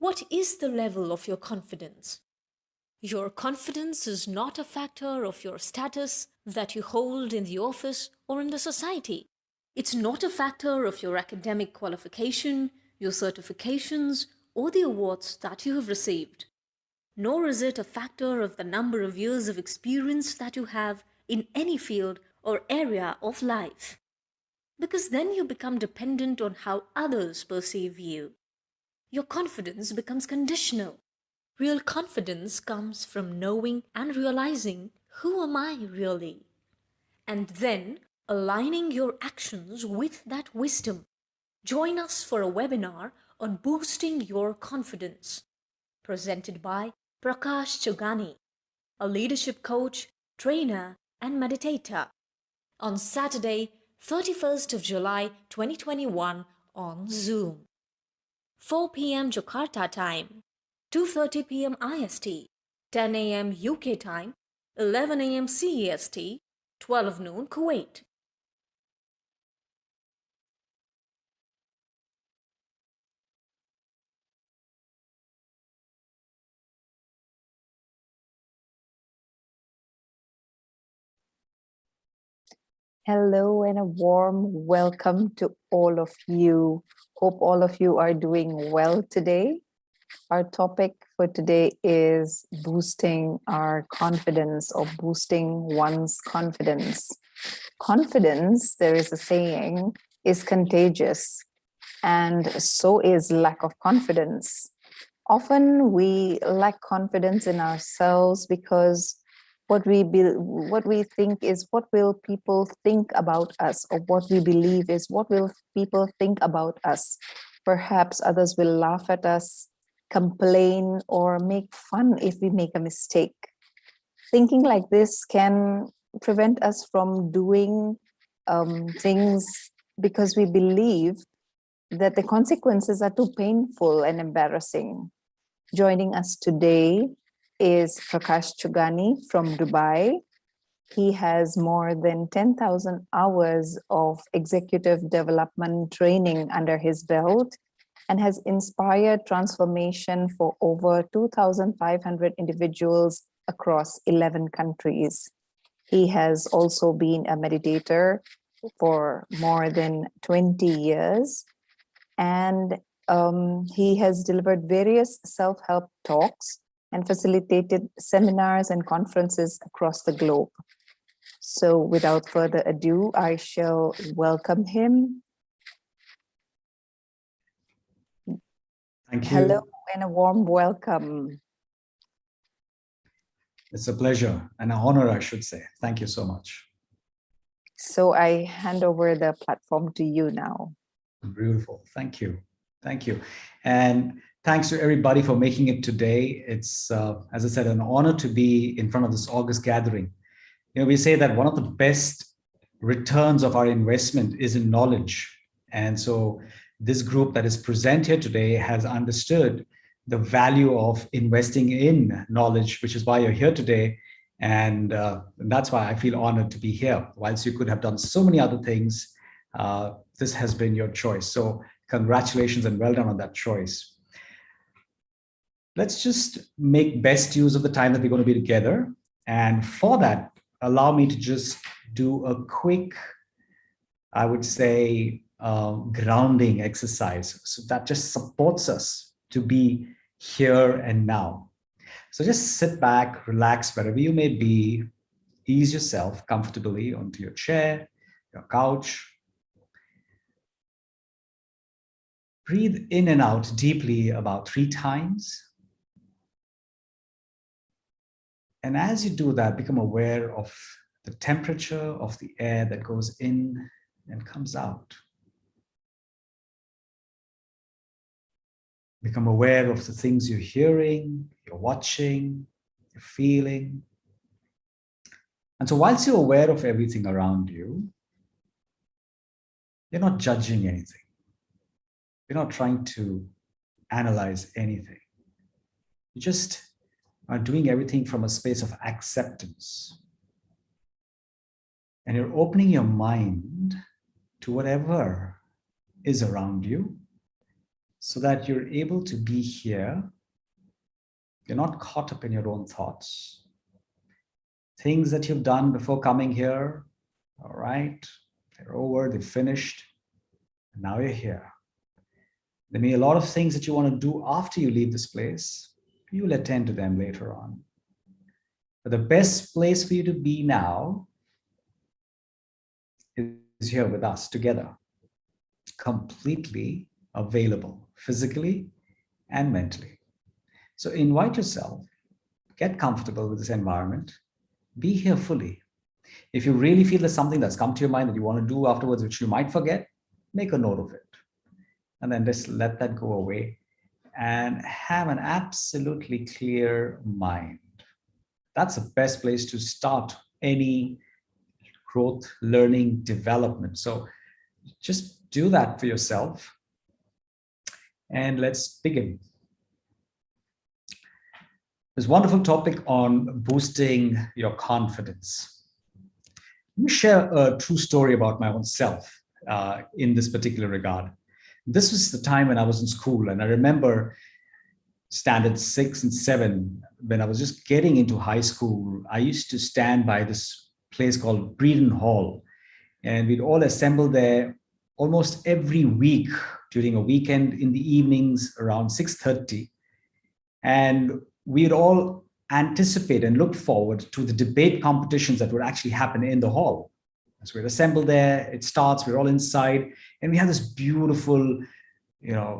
What is the level of your confidence? Your confidence is not a factor of your status that you hold in the office or in the society. It's not a factor of your academic qualification, your certifications, or the awards that you have received. Nor is it a factor of the number of years of experience that you have in any field or area of life. Because then you become dependent on how others perceive you. Your confidence becomes conditional. Real confidence comes from knowing and realizing, who am I really? And then aligning your actions with that wisdom. Join us for a webinar on boosting your confidence, presented by Prakash Chugani, a leadership coach, trainer, and meditator, on Saturday, 31st of July 2021 on Zoom. 4 p.m. Jakarta time, 2:30 p.m. IST, 10 a.m. UK time, 11 a.m. CEST, 12 noon Kuwait. Hello and a warm welcome to all of you. Hope all of you are doing well today. Our topic for today is boosting our confidence or boosting one's confidence. Confidence, there is a saying, is contagious, and so is lack of confidence. Often we lack confidence in ourselves because what we think is what will people think about us, or what we believe is what will people think about us. Perhaps others will laugh at us, complain, or make fun if we make a mistake. Thinking like this can prevent us from doing things because we believe that the consequences are too painful and embarrassing. Joining us today is Prakash Chugani from Dubai. He has more than 10,000 hours of executive development training under his belt and has inspired transformation for over 2,500 individuals across 11 countries. He has also been a meditator for more than 20 years, and he has delivered various self-help talks and facilitated seminars and conferences across the globe. So without further ado, I shall welcome him. Thank you. Hello and a warm welcome. It's a pleasure and an honor, I should say. Thank you so much. So I hand over the platform to you now. Beautiful. Thank you. Thank you. And thanks to everybody for making it today. It's, as I said, an honor to be in front of this August gathering. You know, we say that one of the best returns of our investment is in knowledge. And so this group that is present here today has understood the value of investing in knowledge, which is why you're here today. And that's why I feel honored to be here. Whilst you could have done so many other things, this has been your choice. So congratulations and well done on that choice. Let's just make best use of the time that we're going to be together. And for that, allow me to just do a quick, I would say, grounding exercise. So that just supports us to be here and now. So just sit back, relax wherever you may be, ease yourself comfortably onto your chair, your couch. Breathe in and out deeply about 3 times. And as you do that, become aware of the temperature of the air that goes in and comes out. Become aware of the things you're hearing, you're watching, you're feeling. And so whilst you're aware of everything around you, you're not judging anything. You're not trying to analyze anything. You just are doing everything from a space of acceptance. And you're opening your mind to whatever is around you. so that you're able to be here. You're not caught up in your own thoughts. Things that you've done before coming here, all right, they're over, they're finished. And now you're here. There may be a lot of things that you want to do after you leave this place. You will attend to them later on. But the best place for you to be now is here with us together, completely available, physically and mentally. So invite yourself, get comfortable with this environment, be here fully. If you really feel there's something that's come to your mind that you want to do afterwards, which you might forget, make a note of it. And then just let that go away and have an absolutely clear mind. That's the best place to start any growth, learning, development. So just do that for yourself. And let's begin. This wonderful topic on boosting your confidence. Let me share a true story about my own self in this particular regard. This was the time when I was in school, and I remember standard 6 and 7, when I was just getting into high school. I used to stand by this place called Breeden Hall, and we'd all assemble there almost every week during a weekend in the evenings around 6:30. And we'd all anticipate and look forward to the debate competitions that would actually happen in the hall. So we're assembled there, it starts, we're all inside, and we have this beautiful,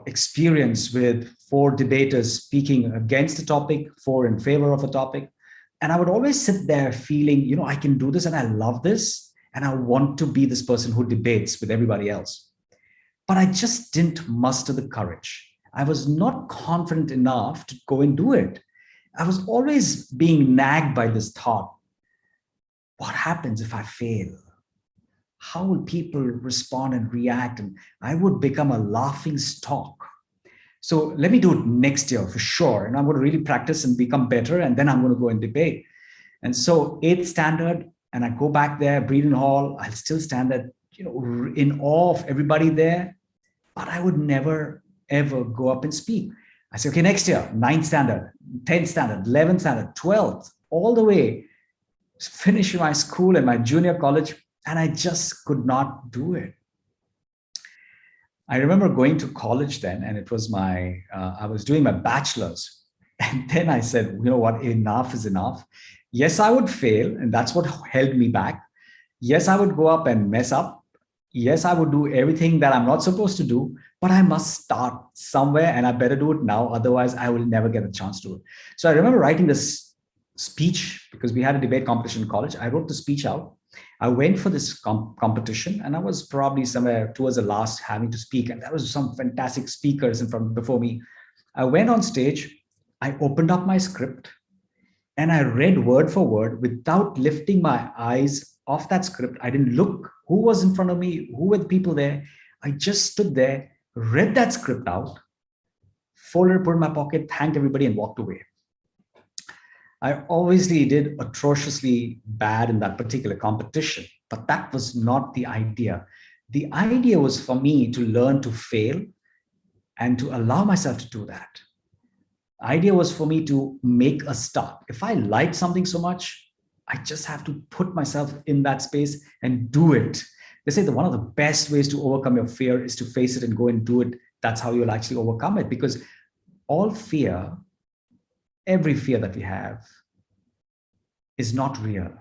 experience with 4 debaters speaking against a topic, 4 in favor of a topic. And I would always sit there feeling, I can do this and I love this, and I want to be this person who debates with everybody else. But I just didn't muster the courage. I was not confident enough to go and do it. I was always being nagged by this thought: what happens if I fail? How will people respond and react? And I would become a laughing stock. So let me do it next year for sure. And I'm going to really practice and become better. And then I'm going to go and debate. And so 8th standard, and I go back there, Breeden Hall, I'll still stand there, in awe of everybody there. But I would never, ever go up and speak. I say, okay, next year, 9th standard, 10th standard, 11th standard, 12th, all the way, finish my school and my junior college. And I just could not do it. I remember going to college then, and it was I was doing my bachelor's. And then I said, you know what, enough is enough. Yes, I would fail, and that's what held me back. Yes, I would go up and mess up. Yes, I would do everything that I'm not supposed to do, but I must start somewhere, and I better do it now. Otherwise, I will never get a chance to do it. So I remember writing this speech because we had a debate competition in college. I wrote the speech out. I went for this competition, and I was probably somewhere towards the last having to speak. And there was some fantastic speakers in front before me. I went on stage, I opened up my script, and I read word for word without lifting my eyes off that script. I didn't look who was in front of me, who were the people there. I just stood there, read that script out, folded, put it in my pocket, thanked everybody, and walked away. I obviously did atrociously bad in that particular competition, but that was not the idea. The idea was for me to learn to fail and to allow myself to do that. The idea was for me to make a start. If I like something so much, I just have to put myself in that space and do it. They say that one of the best ways to overcome your fear is to face it and go and do it. That's how you'll actually overcome it, because all fear, every fear that we have, is not real.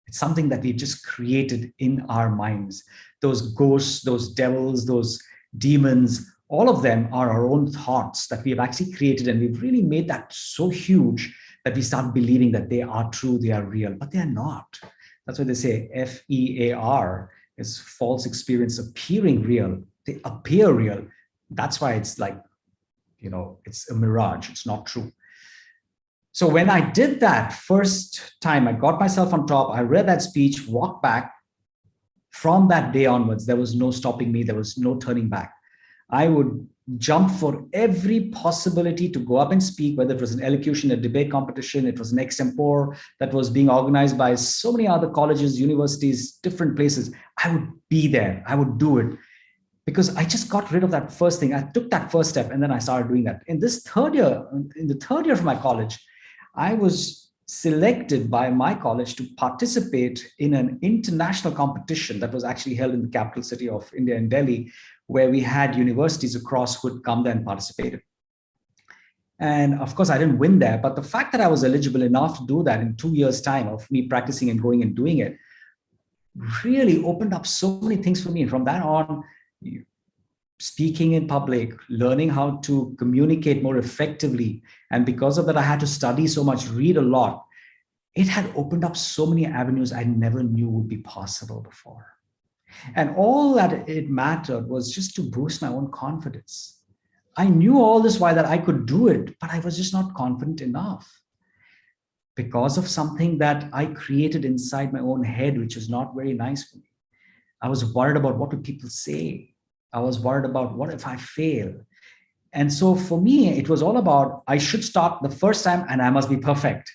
It's something that we've just created in our minds. Those ghosts, those devils, those demons, all of them are our own thoughts that we have actually created, and we've really made that so huge that we start believing that they are true, they are real, but they are not. That's why they say FEAR is false experience appearing real. They appear real. That's why it's like, it's a mirage. It's not true. So when I did that first time, I got myself on top, I read that speech, walked back. From that day onwards, there was no stopping me. There was no turning back. I would jump for every possibility to go up and speak, whether it was an elocution, a debate competition, it was an extempore that was being organized by so many other colleges, universities, different places. I would be there. I would do it. because I just got rid of that first thing. I took that first step and then I started doing that. In the third year of my college, I was selected by my college to participate in an international competition that was actually held in the capital city of India, in Delhi, where we had universities across who would come there and participated. And of course, I didn't win there, but the fact that I was eligible enough to do that in 2 years' time of me practicing and going and doing it really opened up so many things for me. And from that on, speaking in public, learning how to communicate more effectively. And because of that, I had to study so much, read a lot. It had opened up so many avenues I never knew would be possible before. And all that it mattered was just to boost my own confidence. I knew all this while that I could do it, but I was just not confident enough because of something that I created inside my own head, which was not very nice for me. I was worried about what would people say. I was worried about what if I fail. And so for me, it was all about I should start the first time and I must be perfect.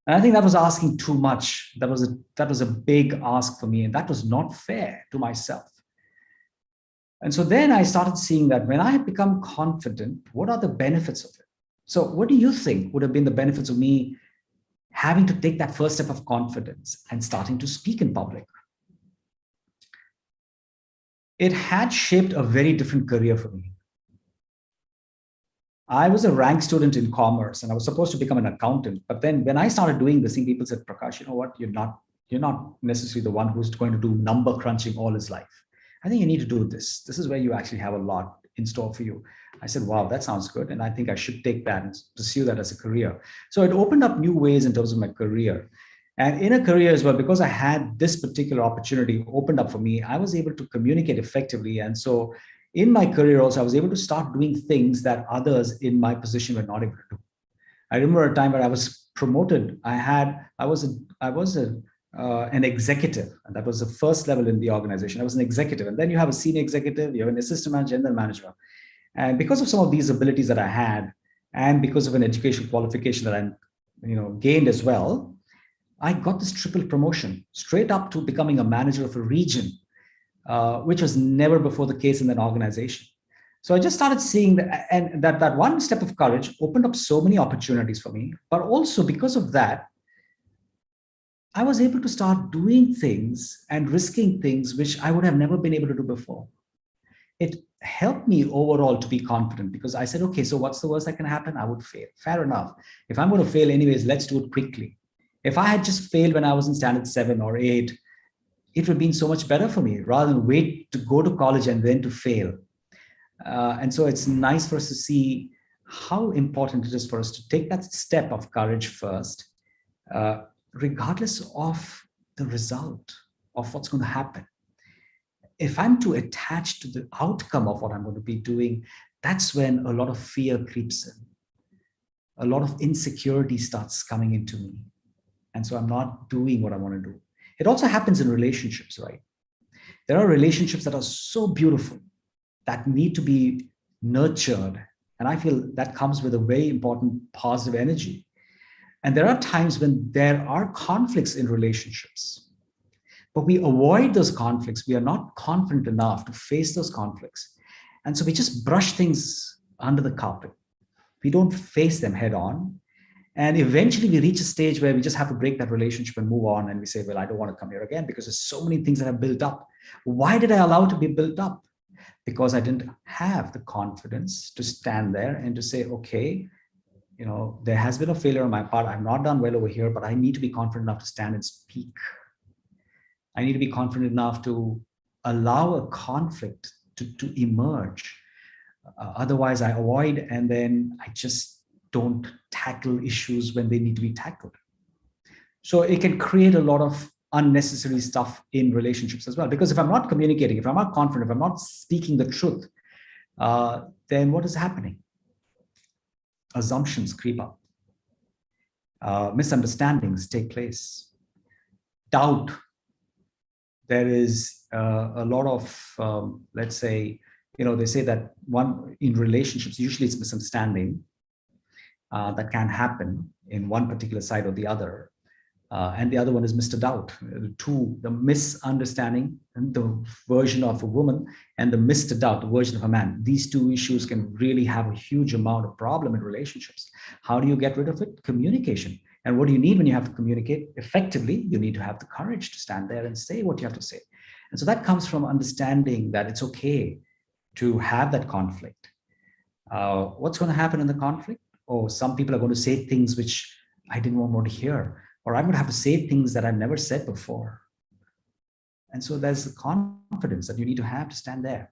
And I think that was asking too much. That was a big ask for me, and that was not fair to myself. And so then I started seeing that when I had become confident, what are the benefits of it? So what do you think would have been the benefits of me having to take that first step of confidence and starting to speak in public? It had shaped a very different career for me. I was a rank student in commerce and I was supposed to become an accountant. But then when I started doing this thing, people said, Prakash, you know what? You're not necessarily the one who's going to do number crunching all his life. I think you need to do this. This is where you actually have a lot in store for you. I said, wow, that sounds good. And I think I should take that and pursue that as a career. So it opened up new ways in terms of my career. And in a career as well, because I had this particular opportunity opened up for me, I was able to communicate effectively. And so in my career also, I was able to start doing things that others in my position were not able to do. I remember a time where I was promoted. I was an executive, and that was the first level in the organization. I was an executive, and then you have a senior executive, you have an assistant manager, and then manager. And because of some of these abilities that I had, and because of an education qualification that I, gained as well, I got this triple promotion straight up to becoming a manager of a region, which was never before the case in that organization. So I just started seeing that, and that one step of courage opened up so many opportunities for me. But also because of that, I was able to start doing things and risking things which I would have never been able to do before. It helped me overall to be confident because I said, okay, so what's the worst that can happen? I would fail. Fair enough. If I'm going to fail anyways, let's do it quickly. If I had just failed when I was in standard 7 or 8, it would have been so much better for me rather than wait to go to college and then to fail. And so it's nice for us to see how important it is for us to take that step of courage first, regardless of the result of what's going to happen. If I'm too attached to the outcome of what I'm going to be doing, that's when a lot of fear creeps in. A lot of insecurity starts coming into me. And so I'm not doing what I want to do. It also happens in relationships, right? There are relationships that are so beautiful that need to be nurtured. And I feel that comes with a very important positive energy. And there are times when there are conflicts in relationships, but we avoid those conflicts. We are not confident enough to face those conflicts. And so we just brush things under the carpet. We don't face them head on. And eventually we reach a stage where we just have to break that relationship and move on. And we say, well, I don't want to come here again because there's so many things that have built up. Why did I allow it to be built up? Because I didn't have the confidence to stand there and to say, okay, there has been a failure on my part. I've not done well over here, but I need to be confident enough to stand and speak. I need to be confident enough to allow a conflict to emerge. Otherwise, I avoid, and then I just don't tackle issues when they need to be tackled. So it can create a lot of unnecessary stuff in relationships as well. Because if I'm not communicating, if I'm not confident, if I'm not speaking the truth, then what is happening? Assumptions creep up. Misunderstandings take place. Doubt. There is a lot of, let's say, they say that one in relationships, usually it's misunderstanding that can happen in one particular side or the other. and the other one is Mr. Doubt. The misunderstanding, and the version of a woman, and the Mr. Doubt, the version of a man. These two issues can really have a huge amount of problem in relationships. How do you get rid of it? Communication. And what do you need when you have to communicate effectively? You need to have the courage to stand there and say what you have to say. And so that comes from understanding that it's okay to have that conflict. What's going to happen in the conflict? Oh, some people are going to say things which I didn't want to hear, or I'm going to have to say things that I've never said before. And so there's the confidence that you need to have to stand there.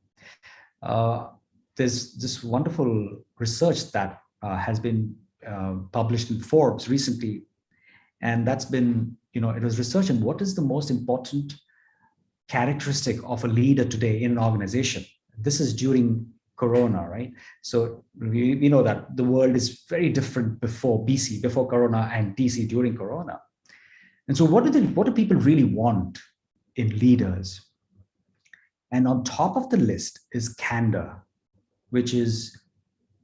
There's this wonderful research that has been published in Forbes recently. And that's been, it was research on what is the most important characteristic of a leader today in an organization. This is during Corona, right? So we know that the world is very different before BC, before Corona, and DC during Corona. And so what do people really want in leaders? And on top of the list is candor, which is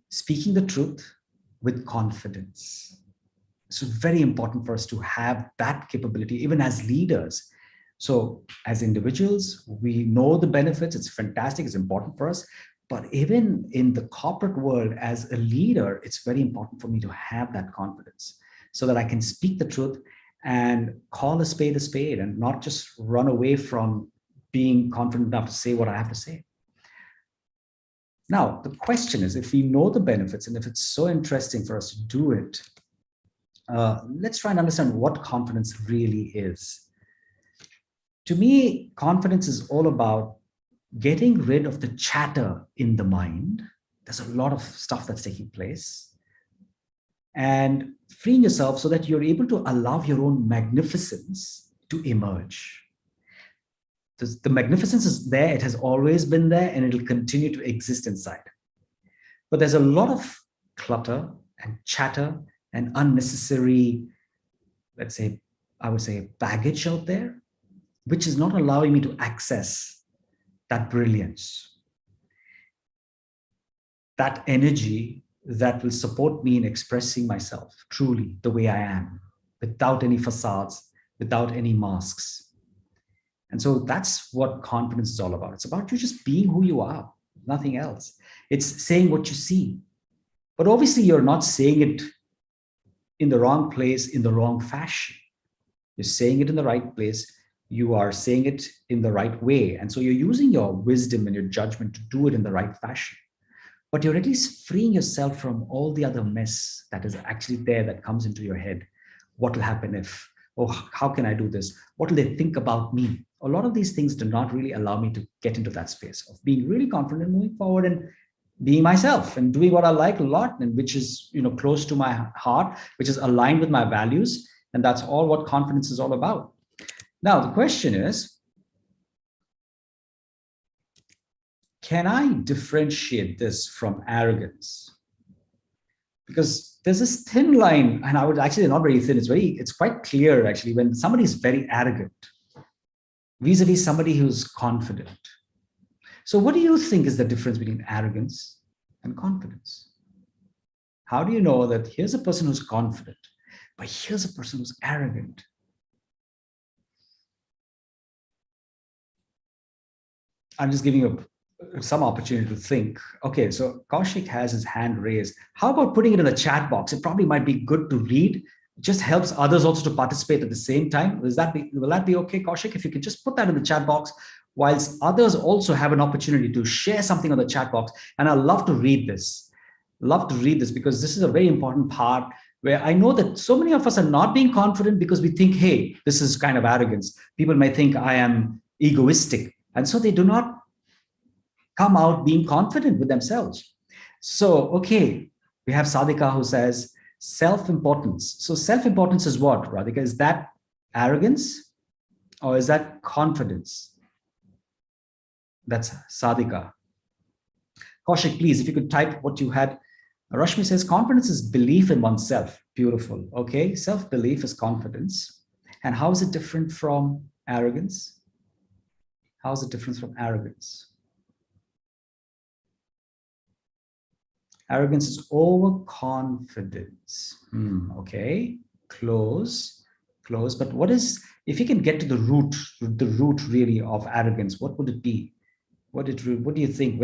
speaking the truth with confidence. So very important for us to have that capability, even as leaders. So as individuals, we know the benefits. It's fantastic. It's important for us. But even in the corporate world, as a leader, it's very important for me to have that confidence so that I can speak the truth and call a spade and not just run away from being confident enough to say what I have to say. Now, the question is, if we know the benefits and if it's so interesting for us to do it, let's try and understand what confidence really is. To me, confidence is all about getting rid of the chatter in the mind. There's a lot of stuff that's taking place. And freeing yourself so that you're able to allow your own magnificence to emerge. The magnificence is there, it has always been there, and it'll continue to exist inside. But there's a lot of clutter and chatter and unnecessary, let's say, I would say, baggage out there, which is not allowing me to access that brilliance, that energy that will support me in expressing myself truly the way I am, without any facades, without any masks. And so that's what confidence is all about. It's about you just being who you are, nothing else. It's saying what you see. But obviously, you're not saying it in the wrong place, in the wrong fashion. You're saying it in the right place. You are saying it in the right way. And so you're using your wisdom and your judgment to do it in the right fashion. But you're at least freeing yourself from all the other mess that is actually there that comes into your head. What will happen if? Oh, how can I do this? What will they think about me? A lot of these things do not really allow me to get into that space of being really confident, moving forward and being myself and doing what I like a lot, and which is close to my heart, which is aligned with my values. And that's all what confidence is all about. Now, the question is, can I differentiate this from arrogance? Because there's this thin line, and I would actually not very thin, it's quite clear actually when somebody is very arrogant vis-a-vis somebody who's confident. So what do you think is the difference between arrogance and confidence? How do you know that here's a person who's confident, but here's a person who's arrogant? I'm just giving you some opportunity to think. Okay, so Kaushik has his hand raised. How about putting it in the chat box? It probably might be good to read. It just helps others also to participate at the same time. Will that be okay, Kaushik? If you could just put that in the chat box, whilst others also have an opportunity to share something on the chat box. And I love to read this. Because this is a very important part where I know that so many of us are not being confident because we think, hey, this is kind of arrogance. People may think I am egoistic. And so they do not come out being confident with themselves. So, okay, we have Sadhika who says self-importance. So self-importance is what, Radhika? Is that arrogance or is that confidence? That's Sadhika. Kaushik, please, if you could type what you had. Rashmi says confidence is belief in oneself. Beautiful. Okay, self-belief is confidence. And how is it different from arrogance? How is it different from arrogance? Arrogance is overconfidence. Okay, close. close, but what is, if you can get to the root really of arrogance, what would it be? What do you think?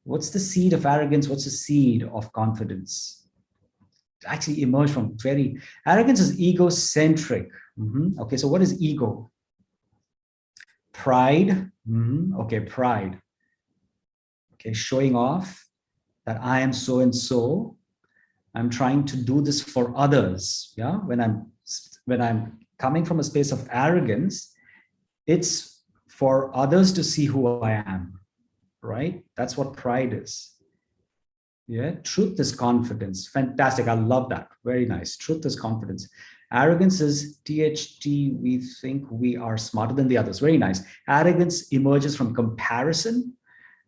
What's the seed of arrogance? What's the seed of confidence? Actually emerge from arrogance is egocentric. Okay, so what is ego? Pride. Okay, pride. Okay, showing off that I am so and so. I'm trying to do this for others. Yeah, when I'm coming from a space of arrogance, it's for others to see who I am, right? That's what pride is. Yeah, truth is confidence. Fantastic. I love that. Very nice. Truth is confidence. Arrogance is THT. We think we are smarter than the others. Very nice. Arrogance emerges from comparison.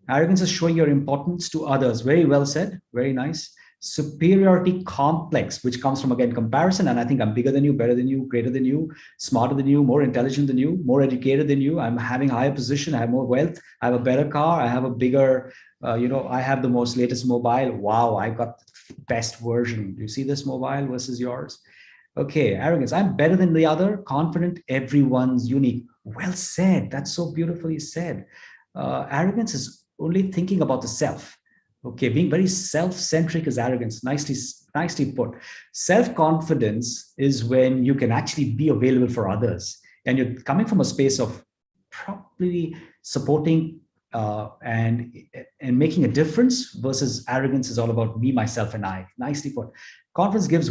Arrogance is showing your importance to others. Very well said. Very nice. Superiority complex, which comes from, again, comparison. And I think I'm bigger than you, better than you, greater than you, smarter than you, more intelligent than you, more educated than you. I'm having a higher position. I have more wealth. I have a better car. I have a bigger, I have the most latest mobile. Wow, I got the best version. Do you see this mobile versus yours? Okay, arrogance. I'm better than the other. Confident. Everyone's unique. Well said. That's so beautifully said. Arrogance is only thinking about the self. Okay, being very self-centric is arrogance. Nicely put. Self-confidence is when you can actually be available for others, and you're coming from a space of probably supporting and making a difference, versus arrogance is all about me, myself, and I. Nicely put. Confidence gives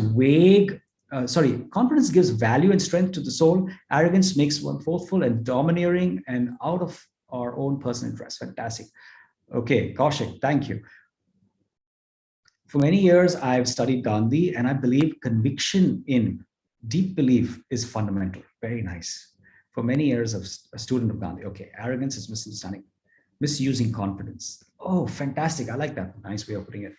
confidence gives value and strength to the soul. Arrogance makes one forceful and domineering and out of our own personal interest. Fantastic. Okay, Kaushik, thank you. For many years, I've studied Gandhi, and I believe conviction in deep belief is fundamental. Very nice. For many years, of a student of Gandhi. Okay, arrogance is misunderstanding, misusing confidence. Oh, fantastic. I like that. Nice way of putting it.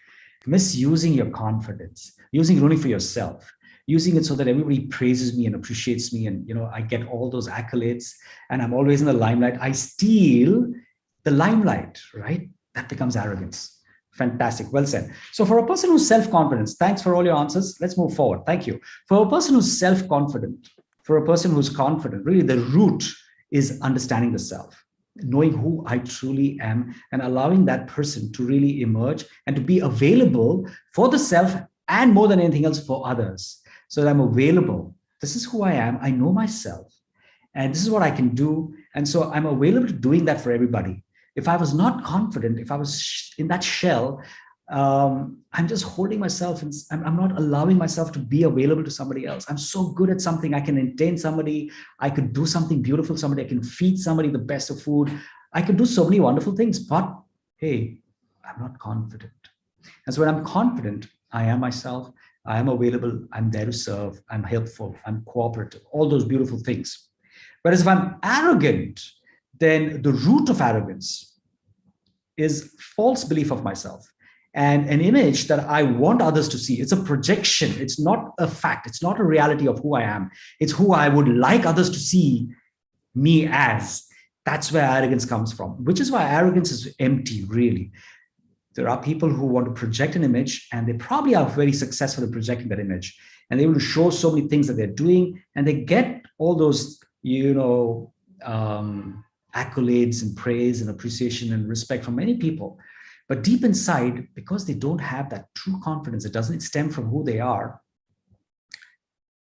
Misusing your confidence, using it only for yourself, using it so that everybody praises me and appreciates me, and I get all those accolades, and I'm always in the limelight. I steal the limelight, right? That becomes arrogance. Fantastic. Well said. So for a person who's self-confident, thanks for all your answers. Let's move forward. Thank you. For a person who's self-confident, for a person who's confident, really the root is understanding the self, knowing who I truly am, and allowing that person to really emerge and to be available for the self, and more than anything else for others. So that I'm available. This is who I am. I know myself, and this is what I can do. And so I'm available to doing that for everybody. If I was not confident, if I was in that shell, I'm just holding myself, and I'm not allowing myself to be available to somebody else. I'm so good at something. I can entertain somebody. I could do something beautiful for somebody. I can feed somebody the best of food. I could do so many wonderful things, but hey, I'm not confident. And so when I'm confident, I am myself. I am available. I'm there to serve. I'm helpful. I'm cooperative. All those beautiful things. Whereas if I'm arrogant, then the root of arrogance is false belief of myself and an image that I want others to see. It's a projection. It's not a fact. It's not a reality of who I am. It's who I would like others to see me as. That's where arrogance comes from, which is why arrogance is empty, really. There are people who want to project an image, and they probably are very successful in projecting that image. And they will show so many things that they're doing, and they get all those, accolades and praise and appreciation and respect from many people. But deep inside, because they don't have that true confidence, it doesn't stem from who they are.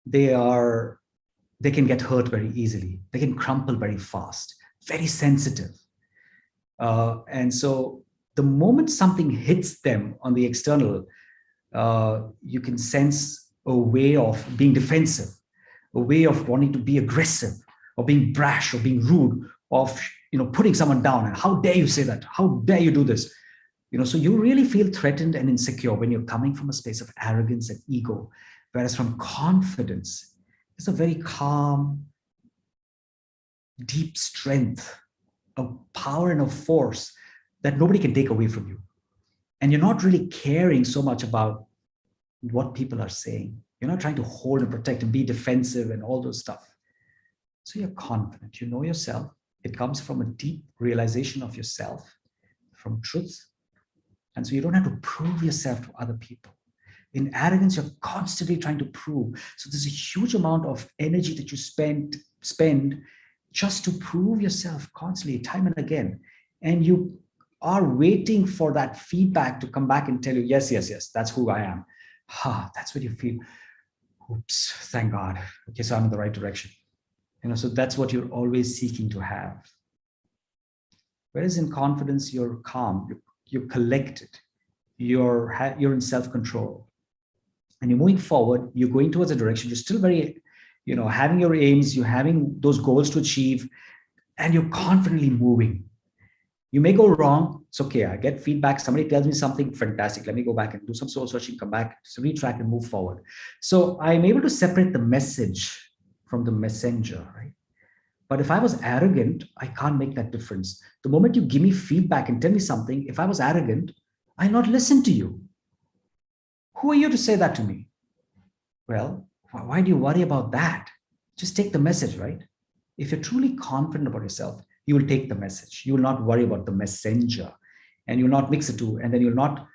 They can get hurt very easily. They can crumple very fast, very sensitive. And so the moment something hits them on the external, you can sense a way of being defensive, a way of wanting to be aggressive, or being brash, or being rude, of putting someone down. And how dare you say that? How dare you do this? So you really feel threatened and insecure when you're coming from a space of arrogance and ego. Whereas from confidence, it's a very calm, deep strength, a power and a force that nobody can take away from you. And you're not really caring so much about what people are saying. You're not trying to hold and protect and be defensive and all those stuff. So you're confident, you know yourself. It comes from a deep realization of yourself, from truth. And so you don't have to prove yourself to other people. In arrogance, you're constantly trying to prove. So there's a huge amount of energy that you spend just to prove yourself constantly, time and again. And you are waiting for that feedback to come back and tell you, yes, yes, yes, that's who I am. That's what you feel. Oops, thank God. Okay, so I'm in the right direction. So that's what you're always seeking to have. Whereas in confidence, you're calm, you're collected, you're in self-control, and you're moving forward. You're going towards a direction. You're still very, having your aims. You're having those goals to achieve, and you're confidently moving. You may go wrong. It's okay. I get feedback. Somebody tells me something fantastic. Let me go back and do some soul searching, come back, retrack and move forward. So I'm able to separate the message from the messenger, right? But if I was arrogant, I can't make that difference. The moment you give me feedback and tell me something, if I was arrogant, I not listen to you. Who are you to say that to me? Well, why do you worry about that? Just take the message, right? If you're truly confident about yourself, you will take the message. You will not worry about the messenger, and you'll not mix the two. And then you'll not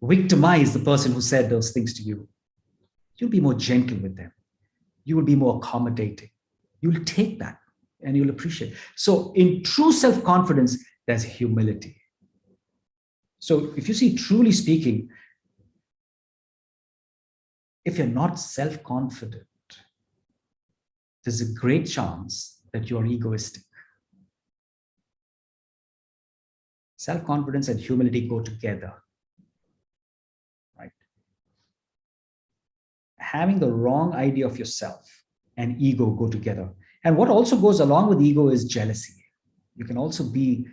victimize the person who said those things to you. You'll be more gentle with them. You will be more accommodating. You'll take that and you'll appreciate. So in true self-confidence, there's humility. So if you see, truly speaking, if you're not self-confident, there's a great chance that you're egoistic. Self-confidence and humility go together, right? Having the wrong idea of yourself and ego go together. And what also goes along with ego is jealousy. You can also be,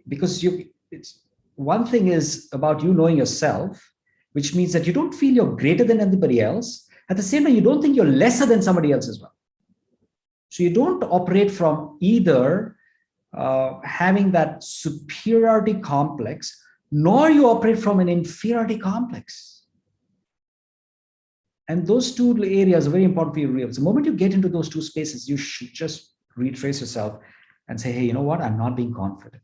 because it's one thing is about you knowing yourself, which means that you don't feel you're greater than anybody else. At the same time, you don't think you're lesser than somebody else as well. So you don't operate from either having that superiority complex, nor you operate from an inferiority complex. And those two areas are very important for you to realize. The moment you get into those two spaces, you should just retrace yourself and say, hey, you know what? I'm not being confident.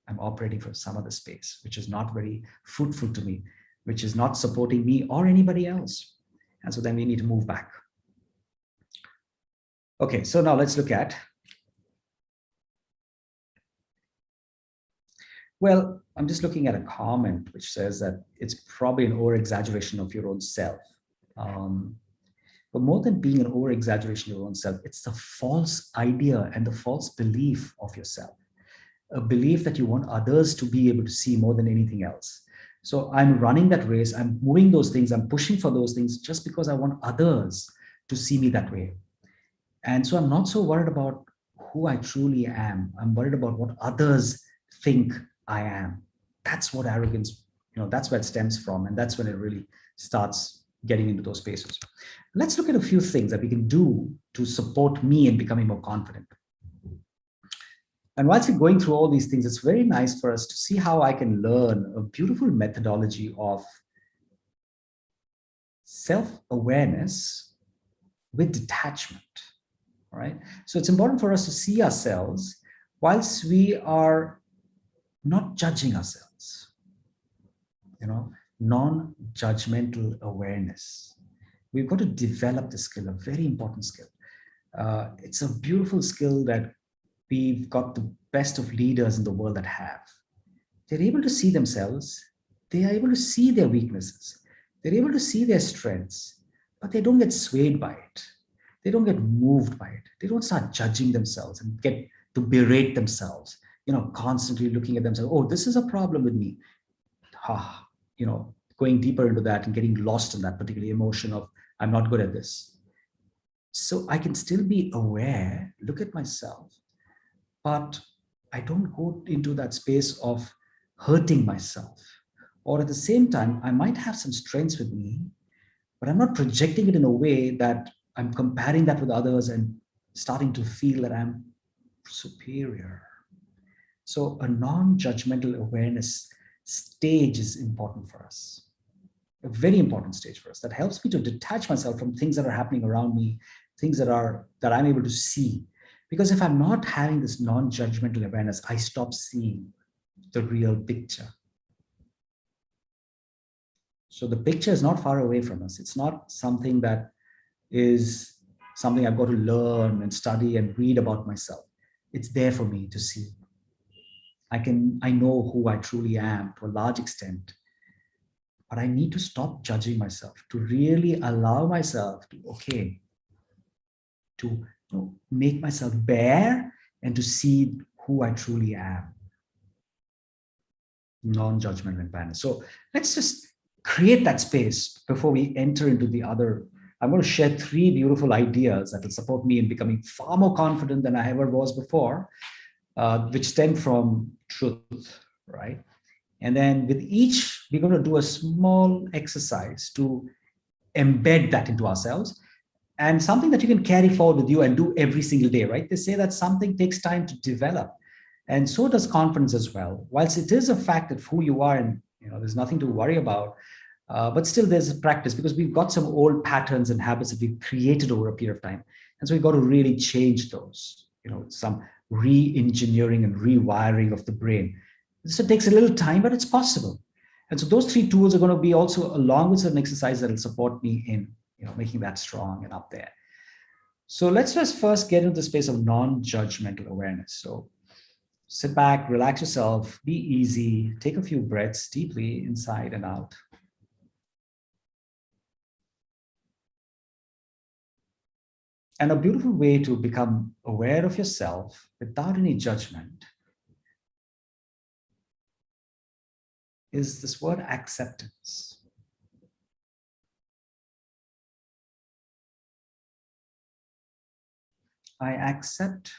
I'm operating from some other space, which is not very fruitful to me, which is not supporting me or anybody else. And so then we need to move back. Okay, so now let's look at, well, I'm just looking at a comment which says that it's probably an over-exaggeration of your own self. But more than being an over-exaggeration of your own self, it's the false idea and the false belief of yourself. A belief that you want others to be able to see more than anything else. So I'm running that race, I'm moving those things, I'm pushing for those things just because I want others to see me that way. And so I'm not so worried about who I truly am. I'm worried about what others think I am. That's what arrogance, that's where it stems from. And that's when it really starts getting into those spaces. Let's look at a few things that we can do to support me in becoming more confident. And whilst we're going through all these things, it's very nice for us to see how I can learn a beautiful methodology of self-awareness with detachment, all right? So it's important for us to see ourselves whilst we are not judging ourselves, non-judgmental awareness. We've got to develop the skill, a very important skill. It's a beautiful skill that we've got the best of leaders in the world that have. They're able to see themselves. They are able to see their weaknesses. They're able to see their strengths, but they don't get swayed by it. They don't get moved by it. They don't start judging themselves and get to berate themselves, constantly looking at themselves. Oh, this is a problem with me. Going deeper into that and getting lost in that particular emotion of, I'm not good at this. So I can still be aware, look at myself, but I don't go into that space of hurting myself. Or at the same time, I might have some strengths with me, but I'm not projecting it in a way that I'm comparing that with others and starting to feel that I'm superior. So a non-judgmental awareness stage is important for us. A very important stage for us that helps me to detach myself from things that are happening around me, things that I'm able to see. Because if I'm not having this non-judgmental awareness, I stop seeing the real picture. So the picture is not far away from us. It's not something that is something I've got to learn and study and read about myself. It's there for me to see. I know who I truly am to a large extent, but I need to stop judging myself, to really allow myself to, okay, to make myself bare and to see who I truly am. Non-judgment and awareness. So let's just create that space before we enter into the other. I'm going to share 3 beautiful ideas that will support me in becoming far more confident than I ever was before, which stem from truth, right? And then with each, we're going to do a small exercise to embed that into ourselves, and something that you can carry forward with you and do every single day, right? They say that something takes time to develop, and so does confidence as well. Whilst it is a fact of who you are, and there's nothing to worry about, but still there's a practice, because we've got some old patterns and habits that we've created over a period of time, and so we've got to really change those. Some re-engineering and rewiring of the brain. So it takes a little time, but it's possible. And so those 3 tools are going to be also along with certain exercises that will support me in making that strong and up there. So let's just first get into the space of non-judgmental awareness. So sit back, relax yourself, be easy, take a few breaths deeply inside and out. And a beautiful way to become aware of yourself without any judgment is this word acceptance. I accept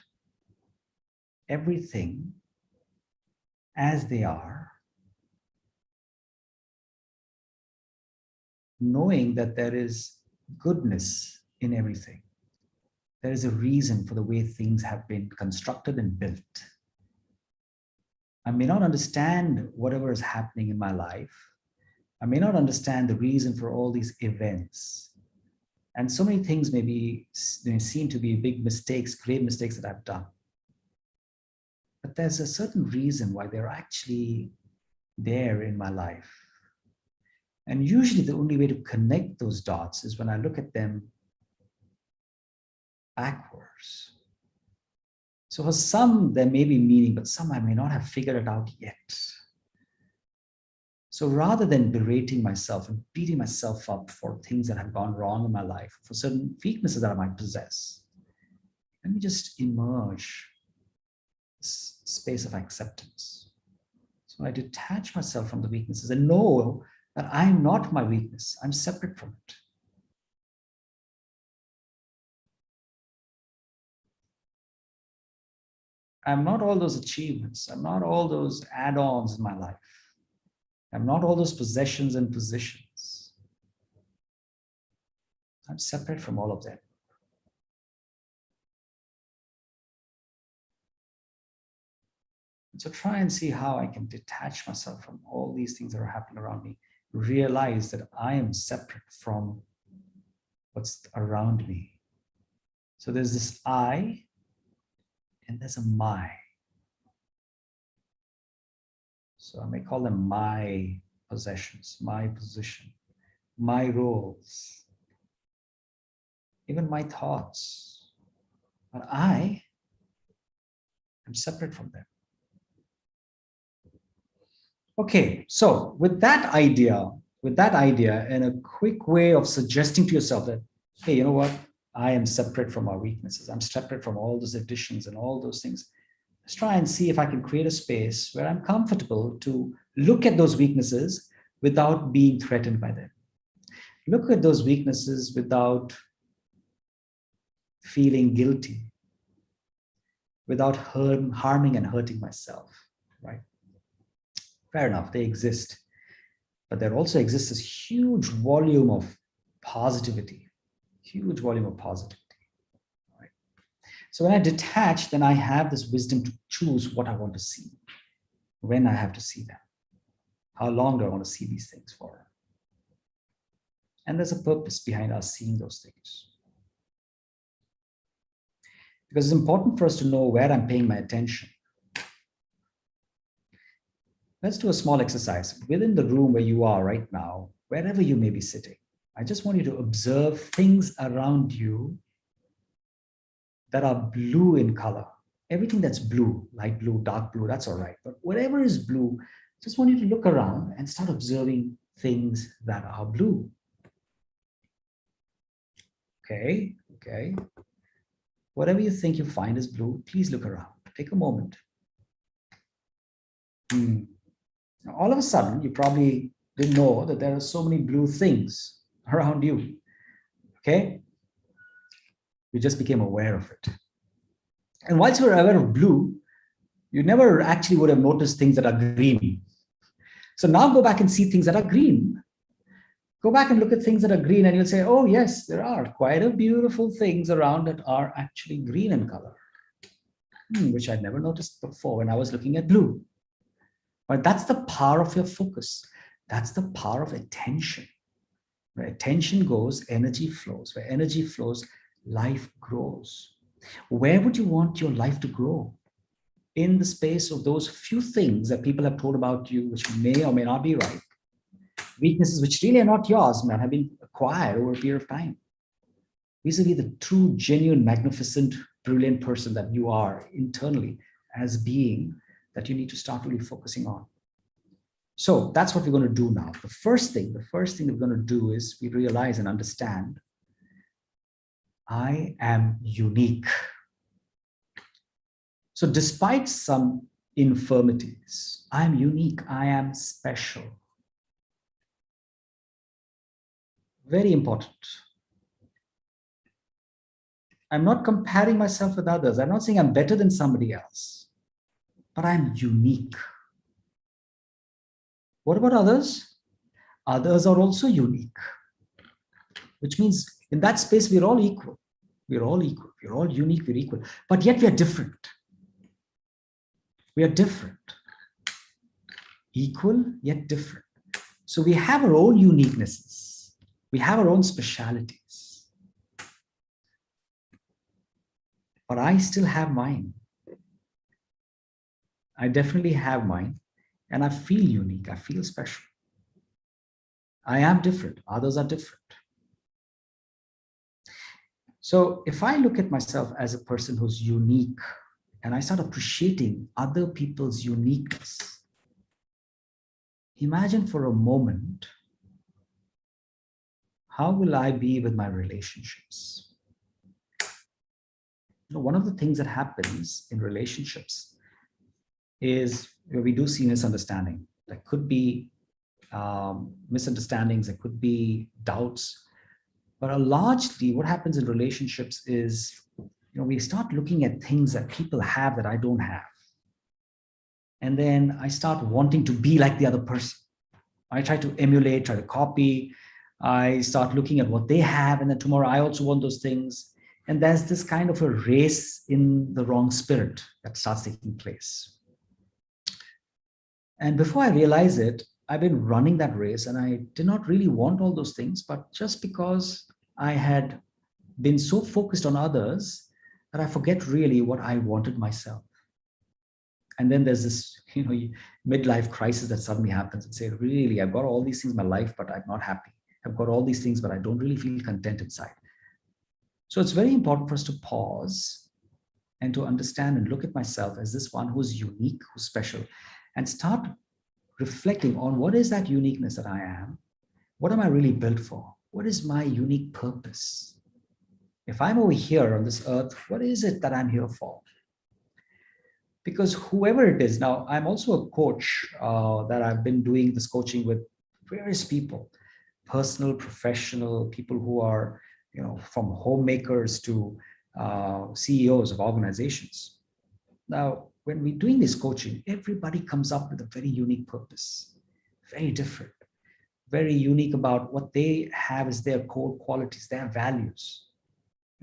everything as they are, knowing that there is goodness in everything. There is a reason for the way things have been constructed and built. I may not understand whatever is happening in my life. I may not understand the reason for all these events. And so many things may seem to be big mistakes, great mistakes that I've done. But there's a certain reason why they're actually there in my life. And usually the only way to connect those dots is when I look at them backwards. So for some, there may be meaning, but some I may not have figured it out yet. So rather than berating myself and beating myself up for things that have gone wrong in my life, for certain weaknesses that I might possess, let me just emerge this space of acceptance. So I detach myself from the weaknesses and know that I'm not my weakness. I'm separate from it. I'm not all those achievements. I'm not all those add-ons in my life. I'm not all those possessions and positions. I'm separate from all of them. So try and see how I can detach myself from all these things that are happening around me. Realize that I am separate from what's around me. So there's this I, and there's a my. So I may call them my possessions, my position, my roles, even my thoughts. But I am separate from them. Okay, so with that idea, and a quick way of suggesting to yourself that, hey, you know what? I am separate from my weaknesses. I'm separate from all those additions and all those things. Let's try and see if I can create a space where I'm comfortable to look at those weaknesses without being threatened by them. Look at those weaknesses without feeling guilty, without harming and hurting myself, right? Fair enough, they exist. But there also exists this huge volume of positivity, right? So when I detach, then I have this wisdom to choose what I want to see, when I have to see them, how long do I want to see these things for? And there's a purpose behind us seeing those things. Because it's important for us to know where I'm paying my attention. Let's do a small exercise. Within the room where you are right now, wherever you may be sitting, I just want you to observe things around you that are blue in color. Everything that's blue, light blue, dark blue, that's all right. But whatever is blue, just want you to look around and start observing things that are blue. Okay. Whatever you think you find is blue, please look around. Take a moment. Now, all of a sudden, you probably didn't know that there are so many blue things around you. Okay? You just became aware of it. And once you're aware of blue, you never actually would have noticed things that are green. So now go back and see things that are green. Go back and look at things that are green, and you'll say, oh, yes, there are quite a beautiful things around that are actually green in color, which I'd never noticed before when I was looking at blue. But that's the power of your focus. That's the power of attention. Where attention goes, energy flows. Where energy flows, life grows. Where would you want your life to grow? In the space of those few things that people have told about you, which may or may not be right. Weaknesses which really are not yours, man, have been acquired over a period of time. Vis-a-vis the true, genuine, magnificent, brilliant person that you are internally as being, that you need to start really focusing on. So that's what we're going to do now. The first thing that we're going to do is we realize and understand, I am unique. So despite some infirmities, I am unique, I am special. Very important. I'm not comparing myself with others. I'm not saying I'm better than somebody else, but I'm unique. What about others? Others are also unique, which means in that space, we're all equal. We're all equal. We're all unique. We're equal. But yet we are different. We are different. Equal, yet different. So we have our own uniquenesses. We have our own specialities. But I still have mine. I definitely have mine. And I feel unique. I feel special. I am different. Others are different. So if I look at myself as a person who's unique, and I start appreciating other people's uniqueness, imagine for a moment, how will I be with my relationships? One of the things that happens in relationships is we do see misunderstanding. There could be misunderstandings, there could be doubts, but largely what happens in relationships is, we start looking at things that people have that I don't have. And then I start wanting to be like the other person. I try to emulate, try to copy. I start looking at what they have, and then tomorrow I also want those things. And there's this kind of a race in the wrong spirit that starts taking place. And before I realize it, I've been running that race, and I did not really want all those things, but just because I had been so focused on others that I forget really what I wanted myself. And then there's this, midlife crisis that suddenly happens and say, really, I've got all these things in my life, but I'm not happy. I've got all these things, but I don't really feel content inside. So it's very important for us to pause and to understand and look at myself as this one who's unique, who's special, and start reflecting on what is that uniqueness that I am? What am I really built for? What is my unique purpose? If I'm over here on this earth, what is it that I'm here for? Because whoever it is, now I'm also a coach that I've been doing this coaching with various people, personal, professional, people who are, from homemakers to CEOs of organizations. Now, when we're doing this coaching, everybody comes up with a very unique purpose, very different, very unique about what they have as their core qualities, their values.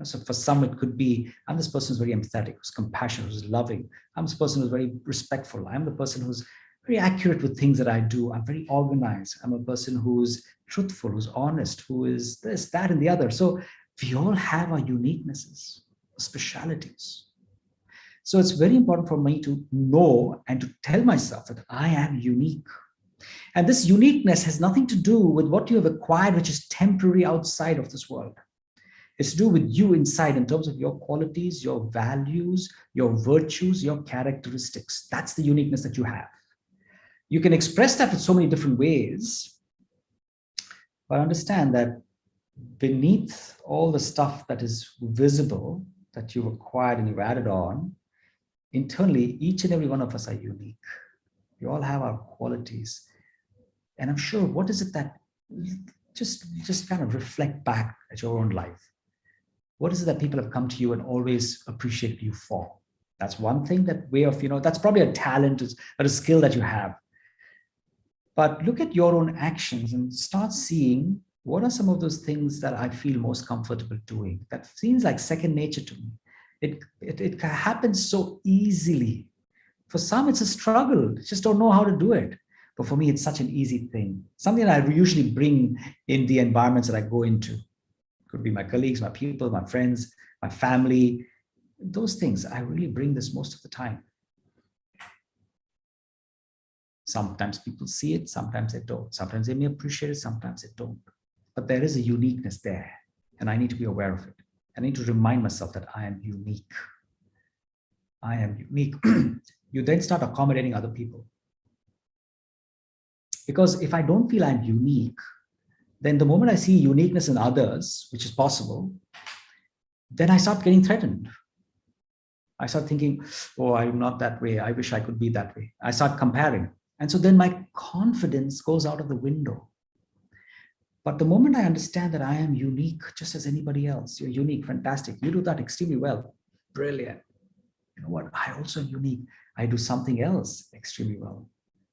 So for some, it could be, I'm this person who's very empathetic, who's compassionate, who's loving. I'm this person who's very respectful. I'm the person who's very accurate with things that I do. I'm very organized. I'm a person who's truthful, who's honest, who is this, that, and the other. So we all have our uniquenesses, specialities. So it's very important for me to know and to tell myself that I am unique. And this uniqueness has nothing to do with what you have acquired, which is temporary outside of this world. It's to do with you inside in terms of your qualities, your values, your virtues, your characteristics. That's the uniqueness that you have. You can express that in so many different ways, but understand that beneath all the stuff that is visible, that you've acquired and you've added on, internally, each and every one of us are unique. We all have our qualities. And I'm sure, what is it that, just kind of reflect back at your own life. What is it that people have come to you and always appreciated you for? That's one thing, that way of, that's probably a talent or a skill that you have. But look at your own actions and start seeing what are some of those things that I feel most comfortable doing. That seems like second nature to me. It happens so easily. For some, it's a struggle. They just don't know how to do it. But for me, it's such an easy thing. Something that I usually bring in the environments that I go into. It could be my colleagues, my people, my friends, my family. Those things, I really bring this most of the time. Sometimes people see it, sometimes they don't. Sometimes they may appreciate it, sometimes they don't. But there is a uniqueness there, and I need to be aware of it. I need to remind myself that I am unique. I am unique. You then start accommodating other people. Because if I don't feel I'm unique, then the moment I see uniqueness in others, which is possible, then I start getting threatened. I start thinking, oh, I'm not that way. I wish I could be that way. I start comparing. And so then my confidence goes out of the window. But the moment I understand that I am unique, just as anybody else, you're unique, fantastic. You do that extremely well. Brilliant. You know what? I also am unique. I do something else extremely well.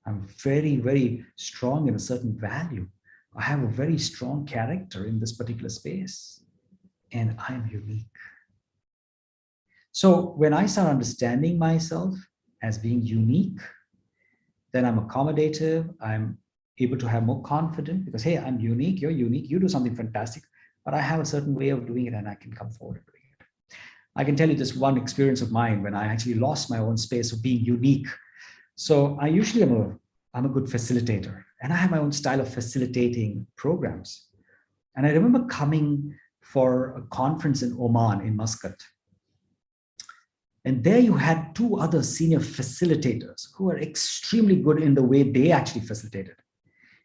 I'm very, very strong in a certain value. I have a very strong character in this particular space. And I'm unique. So when I start understanding myself as being unique, then I'm accommodative. I'm able to have more confidence because, hey, I'm unique, you're unique, you do something fantastic, but I have a certain way of doing it and I can come forward doing it. I can tell you this one experience of mine when I actually lost my own space of being unique. So I usually I'm a good facilitator, and I have my own style of facilitating programs. And I remember coming for a conference in Oman, in Muscat. And there you had two other senior facilitators who were extremely good in the way they actually facilitated.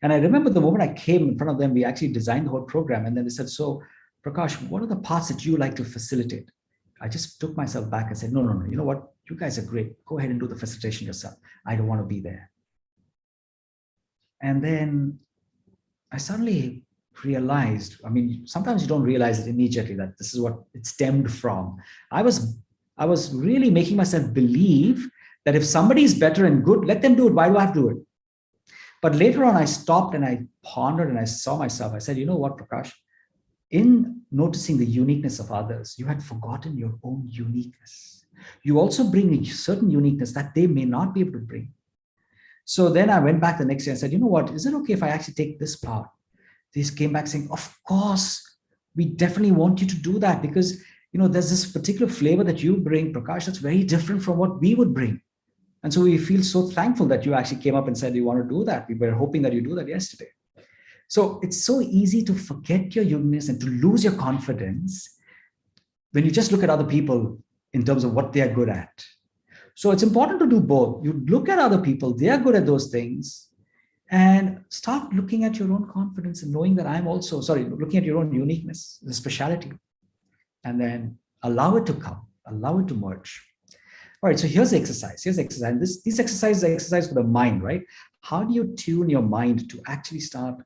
And I remember the moment I came in front of them, we actually designed the whole program. And then they said, so Prakash, what are the parts that you like to facilitate? I just took myself back and said, no, you know what? You guys are great. Go ahead and do the facilitation yourself. I don't want to be there. And then I suddenly realized, I mean, sometimes you don't realize it immediately that this is what it stemmed from. I was really making myself believe that if somebody is better and good, let them do it. Why do I have to do it? But later on, I stopped and I pondered and I saw myself. I said, you know what, Prakash? In noticing the uniqueness of others, you had forgotten your own uniqueness. You also bring a certain uniqueness that they may not be able to bring. So then I went back the next day and said, you know what? Is it okay if I actually take this part? These came back saying, of course, we definitely want you to do that because, there's this particular flavor that you bring, Prakash, that's very different from what we would bring. And so we feel so thankful that you actually came up and said you want to do that. We were hoping that you do that yesterday. So it's so easy to forget your uniqueness and to lose your confidence when you just look at other people in terms of what they are good at. So it's important to do both. You look at other people, they are good at those things, and start looking at your own confidence and knowing that looking at your own uniqueness, the speciality, and then allow it to come, allow it to merge. All right, so here's the exercise. These exercises are exercise for the mind, right? How do you tune your mind to actually start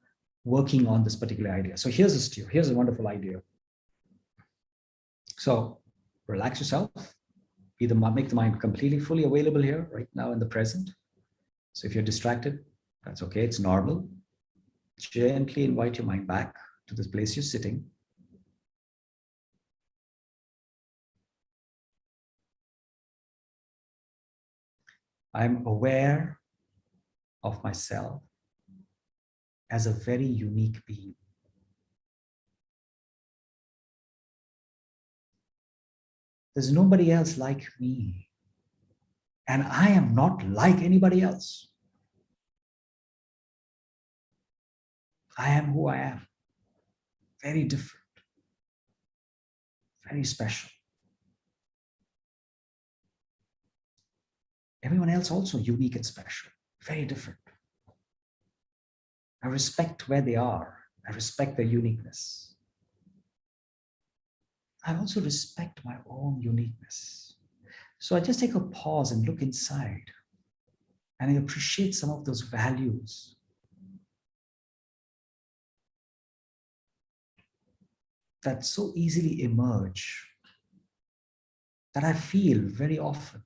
working on this particular idea? So here's a stew. Here's a wonderful idea. So relax yourself. Either make the mind completely fully available here, right now in the present. So if you're distracted, that's okay. It's normal. Gently invite your mind back to this place you're sitting. I'm aware of myself as a very unique being. There's nobody else like me. And I am not like anybody else. I am who I am. Very different, very special. Everyone else also unique and special, very different. I respect where they are. I respect their uniqueness. I also respect my own uniqueness. So I just take a pause and look inside, and I appreciate some of those values that so easily emerge, that I feel very often,